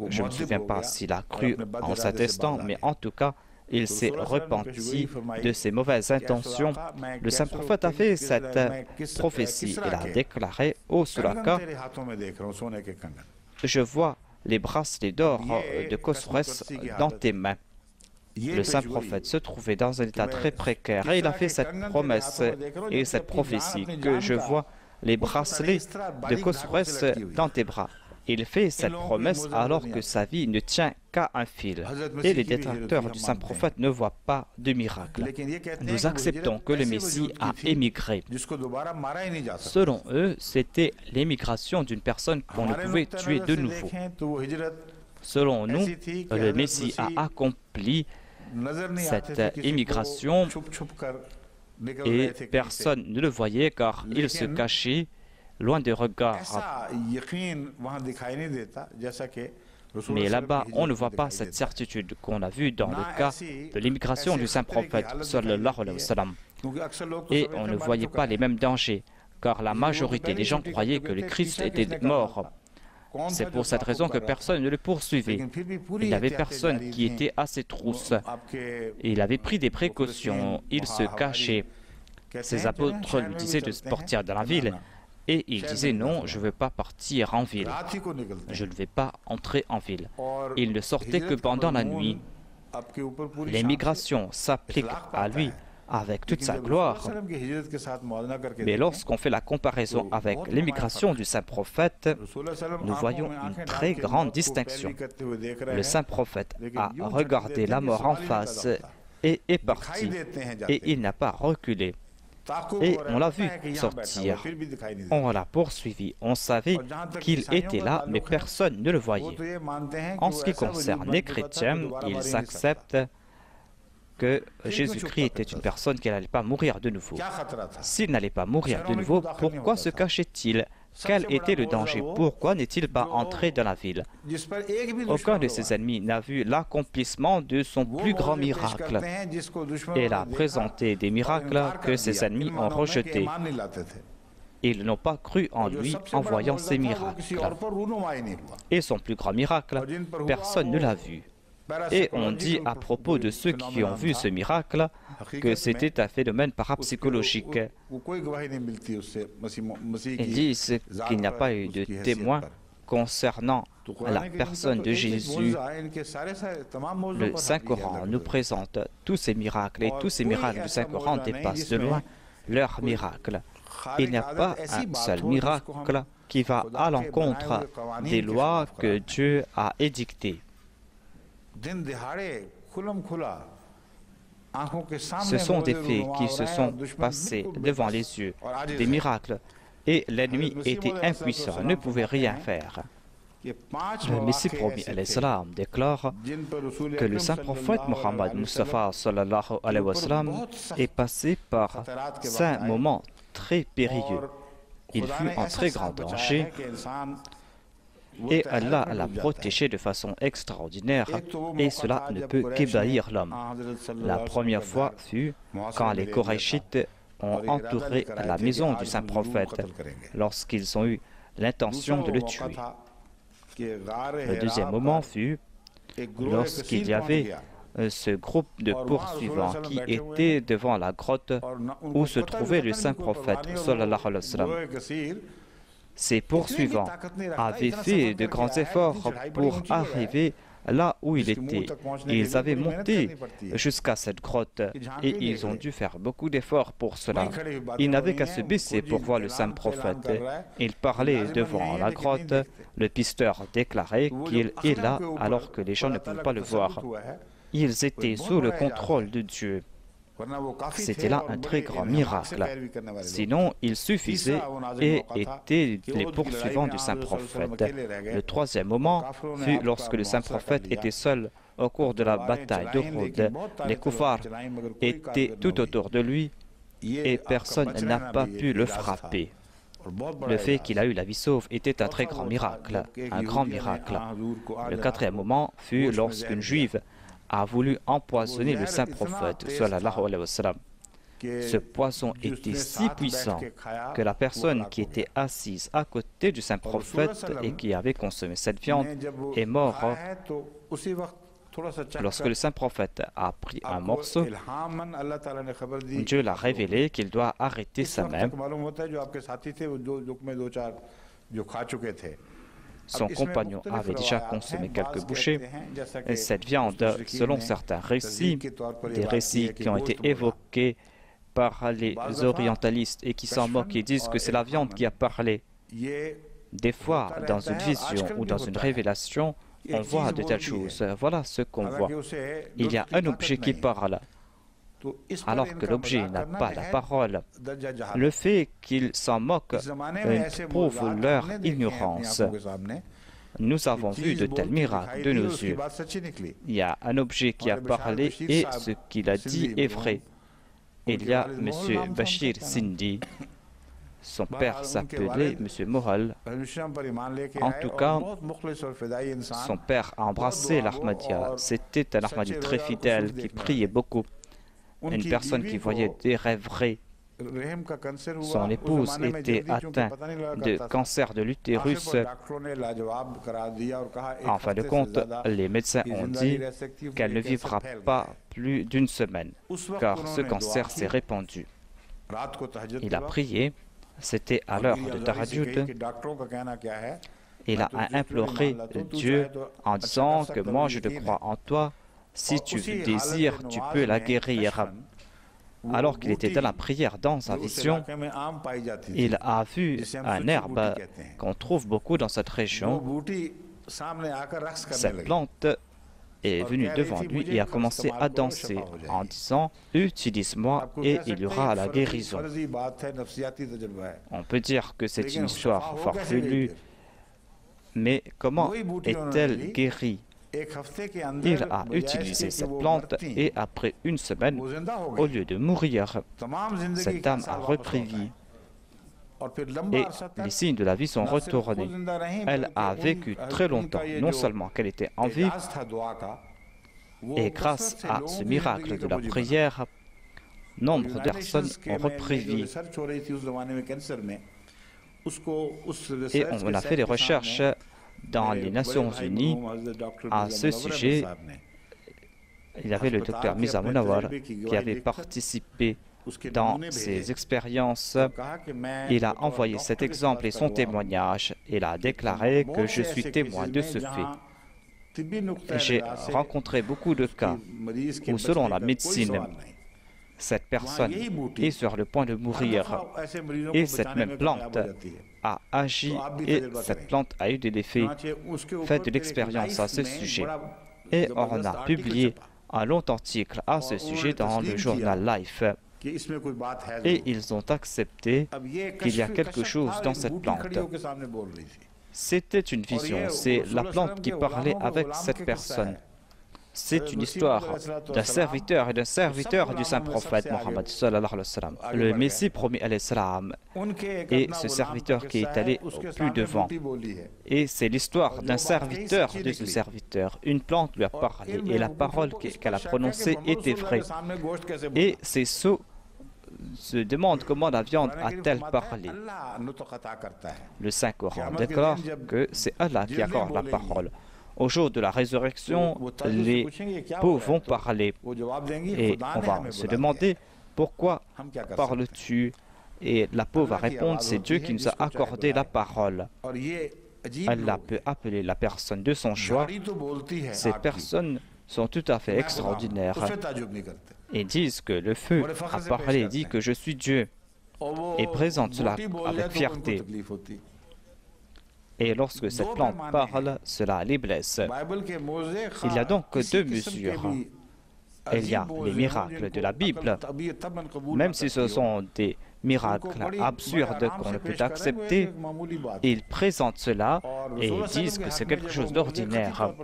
Je ne me souviens pas s'il a cru en cet instant, mais en tout cas, il s'est repenti de ses mauvaises intentions. Le saint prophète a fait cette prophétie. Il a déclaré au Suraka: je vois les bracelets d'or de Khosrous dans tes mains. Le saint prophète se trouvait dans un état très précaire et il a fait cette promesse et cette prophétie que je vois les bracelets de Khosrous dans tes bras. Il fait cette promesse alors que sa vie ne tient qu'à un fil. Et les détracteurs du saint prophète ne voient pas de miracle. Nous acceptons que le Messie a émigré. Selon eux, c'était l'émigration d'une personne qu'on ne pouvait tuer de nouveau. Selon nous, le Messie a accompli cette émigration et personne ne le voyait car il se cachait loin des regards. Mais là-bas, on ne voit pas cette certitude qu'on a vue dans le cas de l'immigration du saint prophète, sallallahu alayhi wa sallam. Et on ne voyait pas les mêmes dangers, car la majorité des gens croyaient que le Christ était mort. C'est pour cette raison que personne ne le poursuivait. Il n'y avait personne qui était à ses trousses. Il avait pris des précautions, il se cachait. Ses apôtres lui disaient de sortir dans la ville. Et il disait non, je ne veux pas partir en ville. Je ne vais pas entrer en ville. Il ne sortait que pendant la nuit. L'émigration s'applique à lui avec toute sa gloire. Mais lorsqu'on fait la comparaison avec l'émigration du saint prophète, nous voyons une très grande distinction. Le saint prophète a regardé la mort en face et est parti. Et il n'a pas reculé. Et on l'a vu sortir. On l'a poursuivi. On savait qu'il était là, mais personne ne le voyait. En ce qui concerne les chrétiens, ils acceptent que Jésus-Christ était une personne qui n'allait pas mourir de nouveau. S'il n'allait pas mourir de nouveau, pourquoi se cachait-il? Quel était le danger? Pourquoi n'est-il pas entré dans la ville? Aucun de ses ennemis n'a vu l'accomplissement de son plus grand miracle. Il a présenté des miracles que ses ennemis ont rejetés. Ils n'ont pas cru en lui en voyant ces miracles. Et son plus grand miracle, personne ne l'a vu. Et on dit à propos de ceux qui ont vu ce miracle que c'était un phénomène parapsychologique. Ils disent qu'il n'y a pas eu de témoin concernant la personne de Jésus. Le Saint-Coran nous présente tous ces miracles et tous ces miracles du Saint-Coran dépassent de loin leurs miracles. Il n'y a pas un seul miracle qui va à l'encontre des lois que Dieu a édictées. Ce sont des faits qui se sont passés devant les yeux, des miracles, et l'ennemi était impuissant, ne pouvait rien faire. Le Messie promis alayhi salam déclare que le saint prophète Mohammed Mustafa sallallahu alayhi wa sallam est passé par 5 moments très périlleux. Il fut en très grand danger et Allah l'a protégé de façon extraordinaire et cela ne peut qu'ébahir l'homme. La première fois fut quand les Korachites ont entouré la maison du saint prophète lorsqu'ils ont eu l'intention de le tuer. Le deuxième moment fut lorsqu'il y avait ce groupe de poursuivants qui étaient devant la grotte où se trouvait le saint prophète sallallahu alayhi wa sallam. Ces poursuivants avaient fait de grands efforts pour arriver là où il était. Ils avaient monté jusqu'à cette grotte et ils ont dû faire beaucoup d'efforts pour cela. Ils n'avaient qu'à se baisser pour voir le saint prophète. Il parlait devant la grotte. Le pisteur déclarait qu'il est là alors que les gens ne pouvaient pas le voir. Ils étaient sous le contrôle de Dieu. C'était là un très grand miracle. Sinon, il suffisait et étaient les poursuivants du saint prophète. Le troisième moment fut lorsque le saint prophète était seul au cours de la bataille d'Uhud. Les koufars étaient tout autour de lui et personne n'a pas pu le frapper. Le fait qu'il a eu la vie sauve était un très grand miracle, un grand miracle. Le quatrième moment fut lorsqu'une juive a voulu empoisonner le saint prophète, sallallahu alayhi wa sallam. Ce poison était si puissant que la personne qui était assise à côté du saint prophète et qui avait consommé cette viande est morte. Lorsque le saint prophète a pris un morceau, Dieu l'a révélé qu'il doit arrêter sa main. Son compagnon avait déjà consommé quelques bouchées. Et cette viande, selon certains récits, des récits qui ont été évoqués par les orientalistes et qui s'en moquent et disent que c'est la viande qui a parlé. Des fois, dans une vision ou dans une révélation, on voit de telles choses. Voilà ce qu'on voit. Il y a un objet qui parle, alors que l'objet n'a pas la parole. Le fait qu'ils s'en moquent prouve leur ignorance. Nous avons vu de tels miracles de nos yeux. Il y a un objet qui a parlé et ce qu'il a dit est vrai. Il y a M. Bachir Sindi. Son père s'appelait M. Mohal. En tout cas, son père a embrassé l'Ahmadiyya. C'était un Ahmadi très fidèle qui priait beaucoup. Une personne qui voyait des rêveries. Son épouse était atteinte de cancer de l'utérus. En fin de compte, les médecins ont dit qu'elle ne vivra pas plus d'une semaine, car ce cancer s'est répandu. Il a prié, c'était à l'heure de Tahajjud. Il a imploré Dieu en disant que moi je te crois en toi, si tu désires, tu peux la guérir. Alors qu'il était dans la prière, dans sa vision, il a vu un herbe qu'on trouve beaucoup dans cette région. Cette plante est venue devant lui et a commencé à danser en disant « Utilise-moi et il y aura la guérison ». On peut dire que c'est une histoire farfelue, mais comment est-elle guérie? Il a utilisé cette plante et après une semaine, au lieu de mourir, cette âme a repris vie. Et les signes de la vie sont retournés. Elle a vécu très longtemps, non seulement qu'elle était en vie, et grâce à ce miracle de la prière, nombre de personnes ont repris vie. Et on a fait des recherches dans les Nations Unies à ce sujet. Il y avait le docteur Mirza Munawwar qui avait participé dans ces expériences. Il a envoyé cet exemple et son témoignage. Il a déclaré que je suis témoin de ce fait. J'ai rencontré beaucoup de cas où, selon la médecine, cette personne est sur le point de mourir et cette même plante a agi et cette plante a eu des effets. Faites de l'expérience à ce sujet. Et on a publié un long article à ce sujet dans le journal Life. Et ils ont accepté qu'il y a quelque chose dans cette plante. C'était une vision, c'est la plante qui parlait avec cette personne. C'est une histoire d'un serviteur et d'un serviteur du saint prophète Mohammed sallallahu alayhi wa sallam. Le Messie promis alayhi salam et ce serviteur qui est allé au plus devant. Et c'est l'histoire d'un serviteur de ce serviteur. Une plante lui a parlé et la parole qu'elle a prononcée était vraie. Et ces sots se demandent comment la viande a-t-elle parlé. Le Saint-Coran déclare que c'est Allah qui accorde la parole. Au jour de la résurrection, les peaux vont parler. Et on va se demander, pourquoi parles-tu? Et la peau va répondre, c'est Dieu qui nous a accordé la parole. Allah peut appeler la personne de son choix. Ces personnes sont tout à fait extraordinaires et disent que le feu a parlé, dit que je suis Dieu et présente cela avec fierté. Et lorsque cette plante parle, cela les blesse. Il y a donc deux mesures. Il y a les miracles de la Bible, même si ce sont des miracles absurdes qu'on ne peut accepter, ils présentent cela et disent que c'est quelque chose d'ordinaire.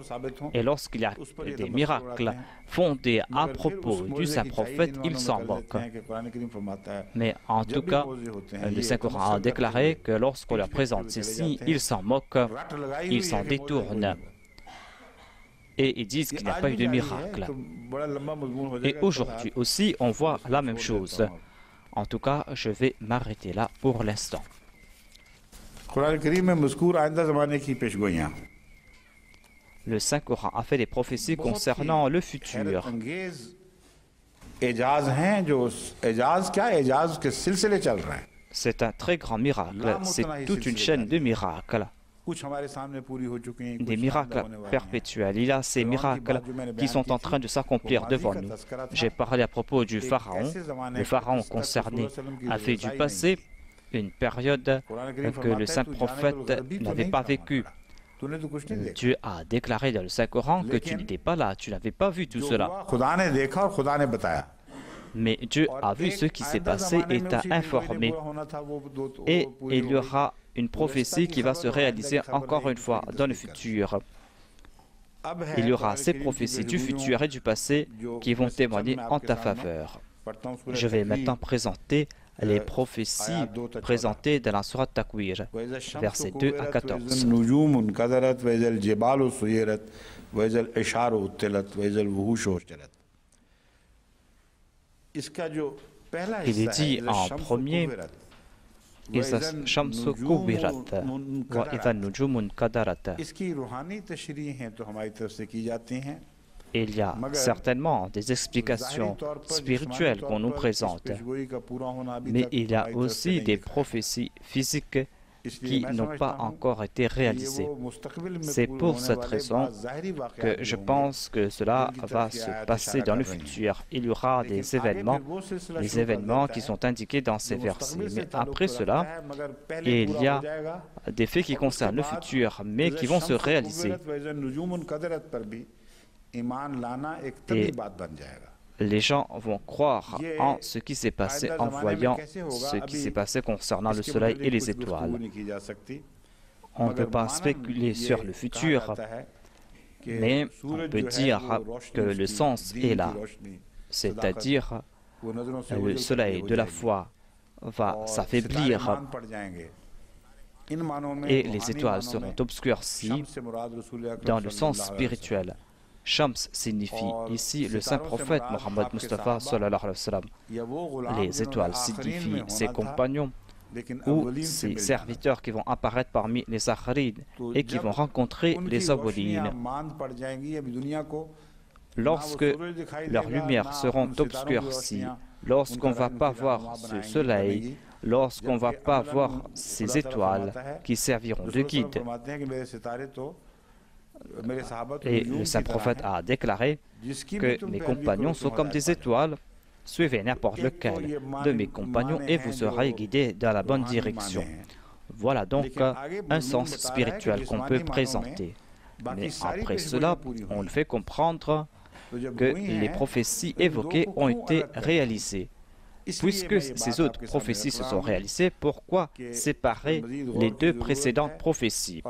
Et lorsqu'il y a des miracles fondés à propos du saint prophète, ils s'en moquent. Mais en tout cas, le Saint-Coran a déclaré que lorsqu'on leur présente ceci, ils s'en moquent, ils s'en détournent. Et ils disent qu'il n'y a pas eu de miracle. Et aujourd'hui aussi, on voit la même chose. En tout cas, je vais m'arrêter là pour l'instant. Le Saint-Coran a fait des prophéties concernant le futur. C'est un très grand miracle. C'est toute une chaîne de miracles. Des miracles perpétuels. Il y a ces miracles qui sont en train de s'accomplir devant nous. J'ai parlé à propos du Pharaon. Le Pharaon concerné a fait du passé une période que le saint prophète n'avait pas vécue. Dieu a déclaré dans le Saint-Coran que tu n'étais pas là, tu n'avais pas vu tout cela. Mais Dieu a vu ce qui s'est passé et t'a informé. Et il y aura une prophétie qui va se réaliser encore une fois dans le futur. Il y aura ces prophéties du futur et du passé qui vont témoigner en ta faveur. Je vais maintenant présenter les prophéties présentées dans la sourate Takwir, versets 2 à 14. Il est dit en premier, il y a certainement des explications spirituelles qu'on nous présente, mais il y a aussi des prophéties physiques qui n'ont pas encore été réalisées. C'est pour cette raison que je pense que cela va se passer dans le futur. Il y aura des événements qui sont indiqués dans ces versets. Mais après cela, il y a des faits qui concernent le futur, mais qui vont se réaliser. Et les gens vont croire en ce qui s'est passé en voyant ce qui s'est passé concernant le soleil et les étoiles. On ne peut pas spéculer sur le futur, mais on peut dire que le sens est là, c'est-à-dire le soleil de la foi va s'affaiblir et les étoiles seront obscurcies dans le sens spirituel. Shams signifie ici le saint prophète Mohammed Mustafa sallallahu alayhi wa sallam. Les étoiles signifient ses compagnons ou ses serviteurs qui vont apparaître parmi les Sakharides et qui vont rencontrer les Awwalines. Lorsque leurs lumières seront obscurcies, lorsqu'on ne va pas voir ce soleil, lorsqu'on ne va pas voir ces étoiles qui serviront de guide. Et le saint prophète a déclaré que mes compagnons sont comme des étoiles. Suivez n'importe lequel de mes compagnons et vous serez guidés dans la bonne direction. Voilà donc un sens spirituel qu'on peut présenter. Mais après cela, on fait comprendre que les prophéties évoquées ont été réalisées. Puisque ces autres prophéties se sont réalisées, pourquoi séparer les deux précédentes prophéties?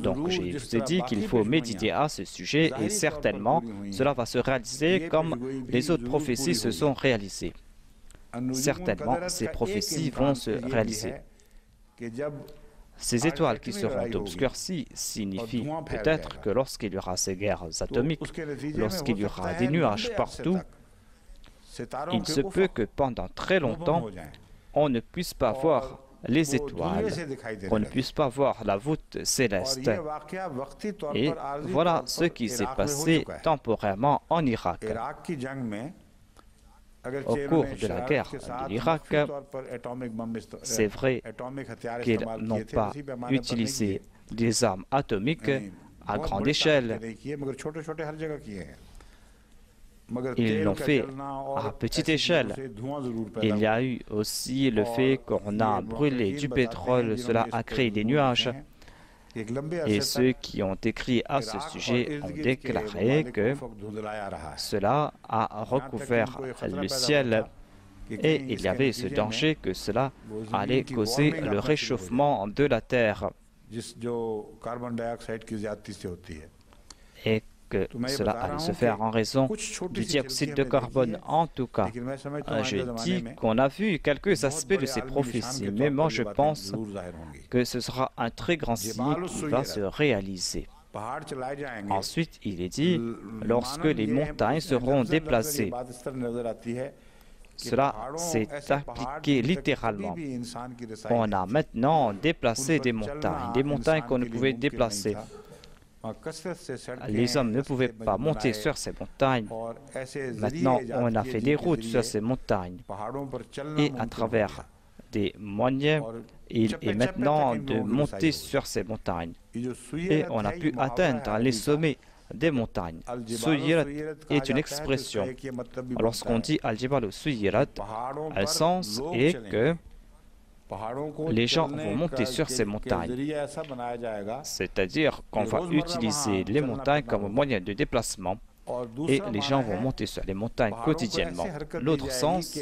Donc, je vous ai dit qu'il faut méditer à ce sujet et certainement, cela va se réaliser comme les autres prophéties se sont réalisées. Certainement, ces prophéties vont se réaliser. Ces étoiles qui seront obscurcies signifient peut-être que lorsqu'il y aura ces guerres atomiques, lorsqu'il y aura des nuages partout, il se peut que pendant très longtemps, on ne puisse pas voir les étoiles, qu'on ne puisse pas voir la voûte céleste. Et voilà ce qui s'est passé temporairement en Irak. au cours de la guerre de l'Irak, c'est vrai qu'ils n'ont pas utilisé des armes atomiques à grande échelle. Ils l'ont fait à petite échelle. Il y a eu aussi le fait qu'on a brûlé du pétrole, cela a créé des nuages. Et ceux qui ont écrit à ce sujet ont déclaré que cela a recouvert le ciel et il y avait ce danger que cela allait causer le réchauffement de la Terre et que cela allait se faire en raison du dioxyde de carbone. En tout cas, je dis qu'on a vu quelques aspects de ces prophéties, mais moi je pense que ce sera un très grand signe qui va se réaliser. Ensuite, il est dit, lorsque les montagnes seront déplacées, cela s'est appliqué littéralement. On a maintenant déplacé des montagnes qu'on ne pouvait déplacer. Les hommes ne pouvaient pas monter sur ces montagnes. Maintenant, on a fait des routes sur ces montagnes. Et à travers des moyens, il est maintenant de monter sur ces montagnes. Et on a pu atteindre les sommets des montagnes. Suyirat est une expression. Lorsqu'on dit Al-Jibalu Suyirat, le sens est que les gens vont monter sur ces montagnes. C'est-à-dire qu'on va utiliser les montagnes comme moyen de déplacement et les gens vont monter sur les montagnes quotidiennement. L'autre sens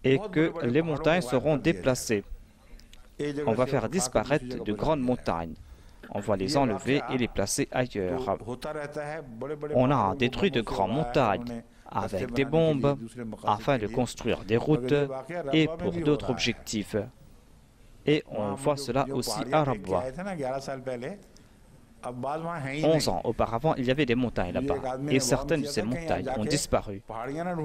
est que les montagnes seront déplacées. On va faire disparaître de grandes montagnes. On va les enlever et les placer ailleurs. On a détruit de grandes montagnes avec des bombes afin de construire des routes et pour d'autres objectifs. Et on voit cela aussi à Rabwa. 11 ans auparavant, il y avait des montagnes là-bas et certaines de ces montagnes ont disparu.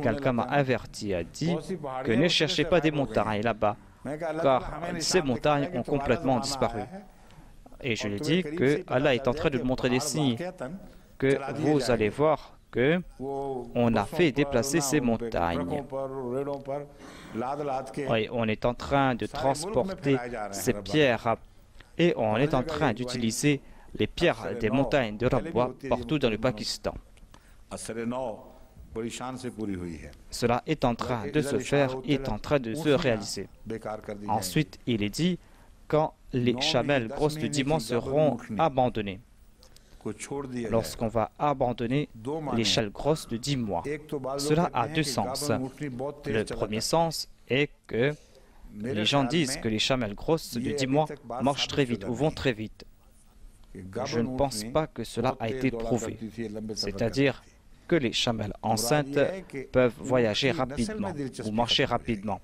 Quelqu'un m'a averti, a dit que ne cherchez pas des montagnes là-bas car ces montagnes ont complètement disparu. Et je lui ai dit que Allah est en train de nous montrer des signes, que vous allez voir que on a fait déplacer ces montagnes. Oui, on est en train de transporter ces pierres et on est en train d'utiliser les pierres des montagnes de Rabwa partout dans le Pakistan. Cela est en train de se faire, est en train de se réaliser. Ensuite, il est dit quand les chamelles grosses de 10 mois seront abandonnées. Lorsqu'on va abandonner les chamelles grosses de 10 mois. Cela a deux sens. Le premier sens est que les gens disent que les chamelles grosses de 10 mois marchent très vite ou vont très vite. Je ne pense pas que cela a été prouvé. C'est-à-dire que les chamelles enceintes peuvent voyager rapidement ou marcher rapidement.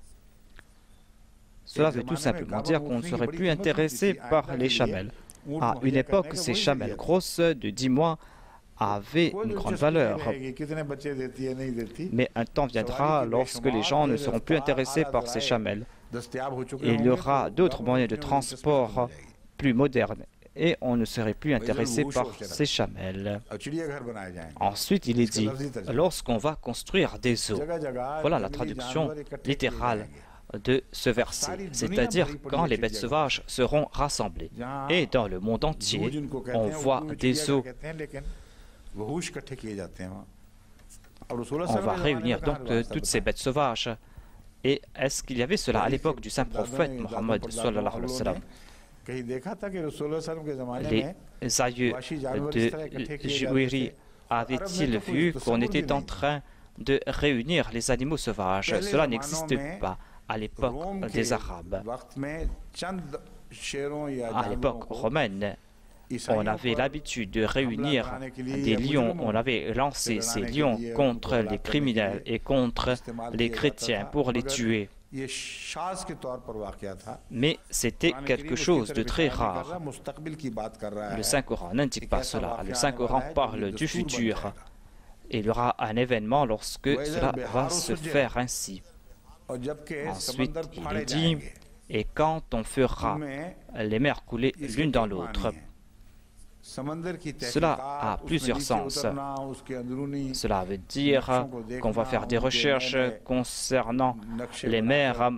Cela veut tout simplement dire qu'on ne serait plus intéressé par les chamelles. À une époque, ces chamelles grosses de 10 mois avaient une grande valeur. Mais un temps viendra lorsque les gens ne seront plus intéressés par ces chamelles. Il y aura d'autres moyens de transport plus modernes et on ne serait plus intéressé par ces chamelles. Ensuite, il est dit, lorsqu'on va construire des eaux. Voilà la traduction littérale de ce verset, c'est-à-dire quand les bêtes sauvages seront rassemblées. Et dans le monde entier, on voit des eaux. On va réunir donc toutes ces bêtes sauvages. Et est-ce qu'il y avait cela à l'époque du saint prophète Mohammed sallallahu alayhi wa sallam? Les aïeux de Juwairi avaient-ils vu qu'on était en train de réunir les animaux sauvages? Cela n'existait pas à l'époque des Arabes. À l'époque romaine, on avait l'habitude de réunir des lions. On avait lancé ces lions contre les criminels et contre les chrétiens pour les tuer. Mais c'était quelque chose de très rare. Le Saint-Coran n'indique pas cela. Le Saint-Coran parle du futur. Il y aura un événement lorsque cela va se faire ainsi. Ensuite, il est dit, et quand on fera les mers couler l'une dans l'autre. Cela a plusieurs sens. Cela veut dire qu'on va faire des recherches concernant les mers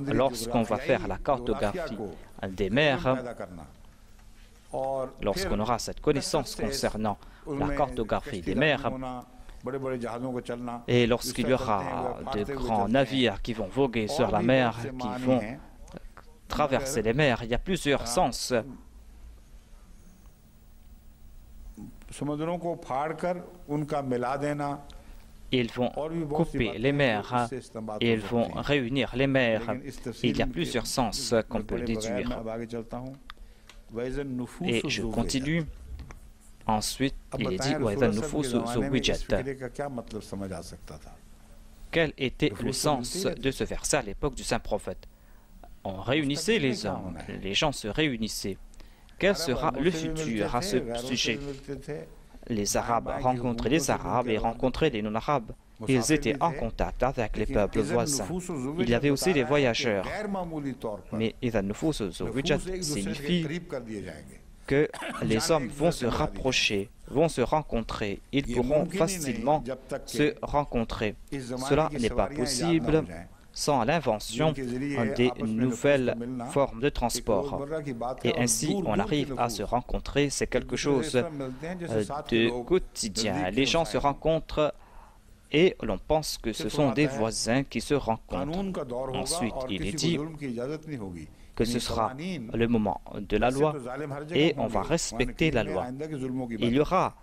lorsqu'on va faire la cartographie des mers. Lorsqu'on aura cette connaissance concernant la cartographie des mers, et lorsqu'il y aura de grands navires qui vont voguer sur la mer, qui vont traverser les mers, il y a plusieurs sens. Ils vont couper les mers et ils vont réunir les mers. Il y a plusieurs sens qu'on peut déduire. Et je continue. Ensuite, il est dit quel était le sens de ce verset à l'époque du saint prophète? On réunissait les hommes, les gens se réunissaient. Quel sera le futur à ce sujet? Les Arabes rencontraient les Arabes et rencontraient les non-Arabes. Ils étaient en contact avec les peuples voisins. Il y avait aussi des voyageurs. Mais signifie que les hommes vont se rapprocher, vont se rencontrer. Ils pourront facilement se rencontrer. Cela n'est pas possible sans l'invention des nouvelles formes de transport. Et ainsi, on arrive à se rencontrer. C'est quelque chose de quotidien. Les gens se rencontrent et l'on pense que ce sont des voisins qui se rencontrent. Ensuite, il est dit que ce sera le moment de la loi et on va respecter la loi. Il y aura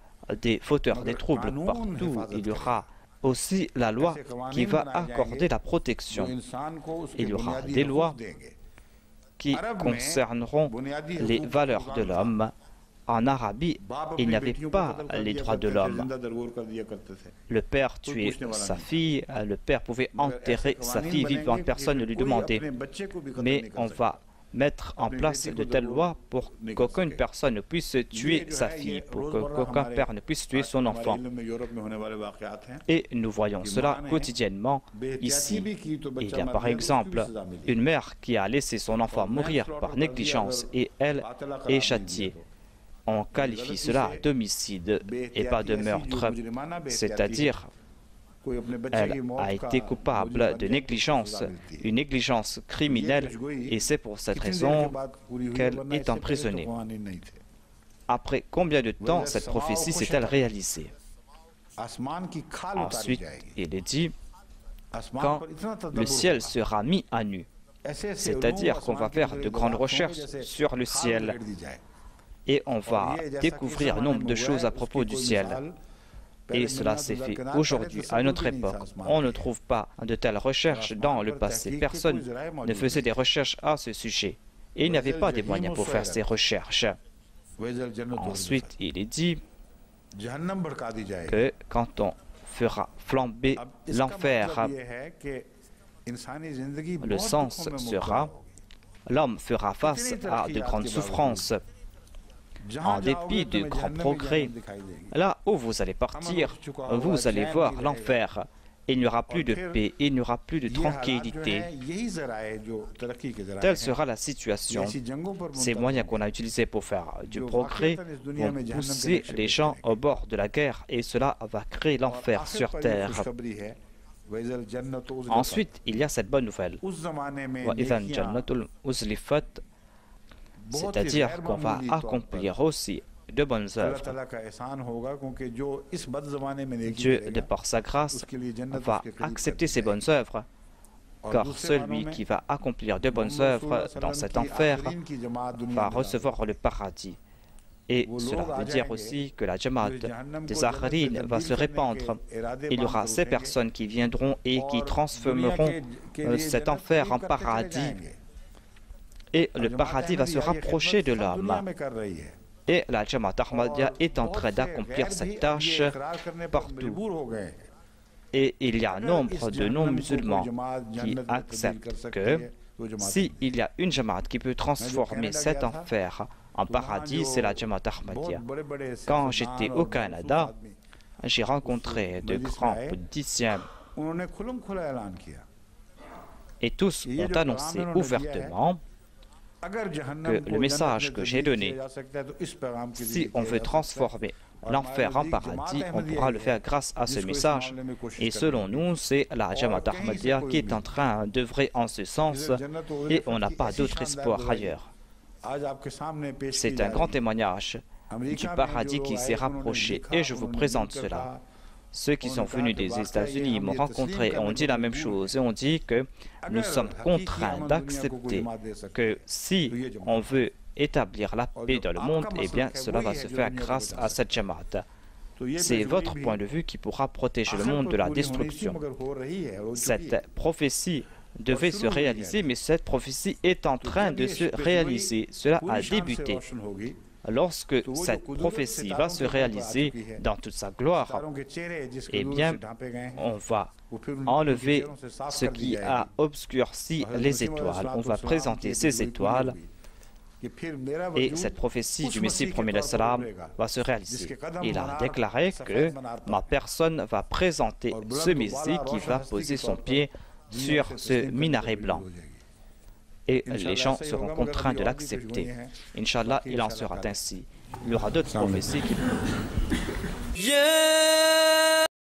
des fauteurs des troubles partout. Il y aura aussi la loi qui va accorder la protection. Il y aura des lois qui concerneront les valeurs de l'homme. En Arabie, il n'y avait pas les droits de l'homme. Le père tuait sa fille, le père pouvait enterrer sa fille vivante, personne ne lui demandait. Mais on va mettre en place de telles lois pour qu'aucune personne ne puisse tuer sa fille, pour qu'aucun père ne puisse tuer son enfant. Et nous voyons cela quotidiennement ici. Il y a par exemple une mère qui a laissé son enfant mourir par négligence et elle est châtiée. On qualifie cela d'homicide et pas de meurtre, c'est-à-dire elle a été coupable de négligence, une négligence criminelle, et c'est pour cette raison qu'elle est emprisonnée. Après combien de temps cette prophétie s'est-elle réalisée? Ensuite, il est dit, quand le ciel sera mis à nu, c'est-à-dire qu'on va faire de grandes recherches sur le ciel, et on va découvrir nombre de choses à propos du ciel. Et cela s'est fait aujourd'hui, à notre époque. On ne trouve pas de telles recherches dans le passé. Personne ne faisait des recherches à ce sujet. Et il n'y avait pas des moyens pour faire ces recherches. Ensuite, il est dit que quand on fera flamber l'enfer, le sens sera, l'homme fera face à de grandes souffrances. En dépit de grands progrès, là où vous allez partir, vous allez voir l'enfer. Il n'y aura plus de paix, il n'y aura plus de tranquillité. Telle sera la situation. Ces moyens qu'on a utilisés pour faire du progrès vont pousser les gens au bord de la guerre et cela va créer l'enfer sur terre. Ensuite, il y a cette bonne nouvelle. C'est-à-dire qu'on va accomplir aussi de bonnes œuvres. Dieu, de par sa grâce, va accepter ces bonnes œuvres, car celui qui va accomplir de bonnes œuvres dans cet enfer va recevoir le paradis. Et cela veut dire aussi que la Jamaat des Akharines va se répandre. Il y aura ces personnes qui viendront et qui transformeront cet enfer en paradis. Et le paradis va se rapprocher de l'homme. Et la Jamaat Ahmadiyya est en train d'accomplir cette tâche partout. Et il y a un nombre de non-musulmans qui acceptent que s'il y a une Jamaat qui peut transformer cet enfer en paradis, c'est la Jamaat Ahmadiyya. Quand j'étais au Canada, j'ai rencontré de grands politiciens et tous ont annoncé ouvertement que le message que j'ai donné, si on veut transformer l'enfer en paradis, on pourra le faire grâce à ce message. Et selon nous, c'est la Jamaat Ahmadiyya qui est en train d'œuvrer en ce sens et on n'a pas d'autre espoir ailleurs. C'est un grand témoignage du paradis qui s'est rapproché et je vous présente cela. Ceux qui sont venus des États-Unis m'ont rencontré, ont dit la même chose et ont dit que nous sommes contraints d'accepter que si on veut établir la paix dans le monde, eh bien cela va se faire grâce à cette Jamaat. C'est votre point de vue qui pourra protéger le monde de la destruction. Cette prophétie devait se réaliser, mais cette prophétie est en train de se réaliser. Cela a débuté. Lorsque cette prophétie va se réaliser dans toute sa gloire, eh bien, on va enlever ce qui a obscurci les étoiles. On va présenter ces étoiles et cette prophétie du Messie premier salam va se réaliser. Il a déclaré que ma personne va présenter ce Messie qui va poser son pied sur ce minaret blanc. Et les gens seront contraints de l'accepter. Inch'Allah, il en sera ainsi. Il y aura d'autres prophéties qui...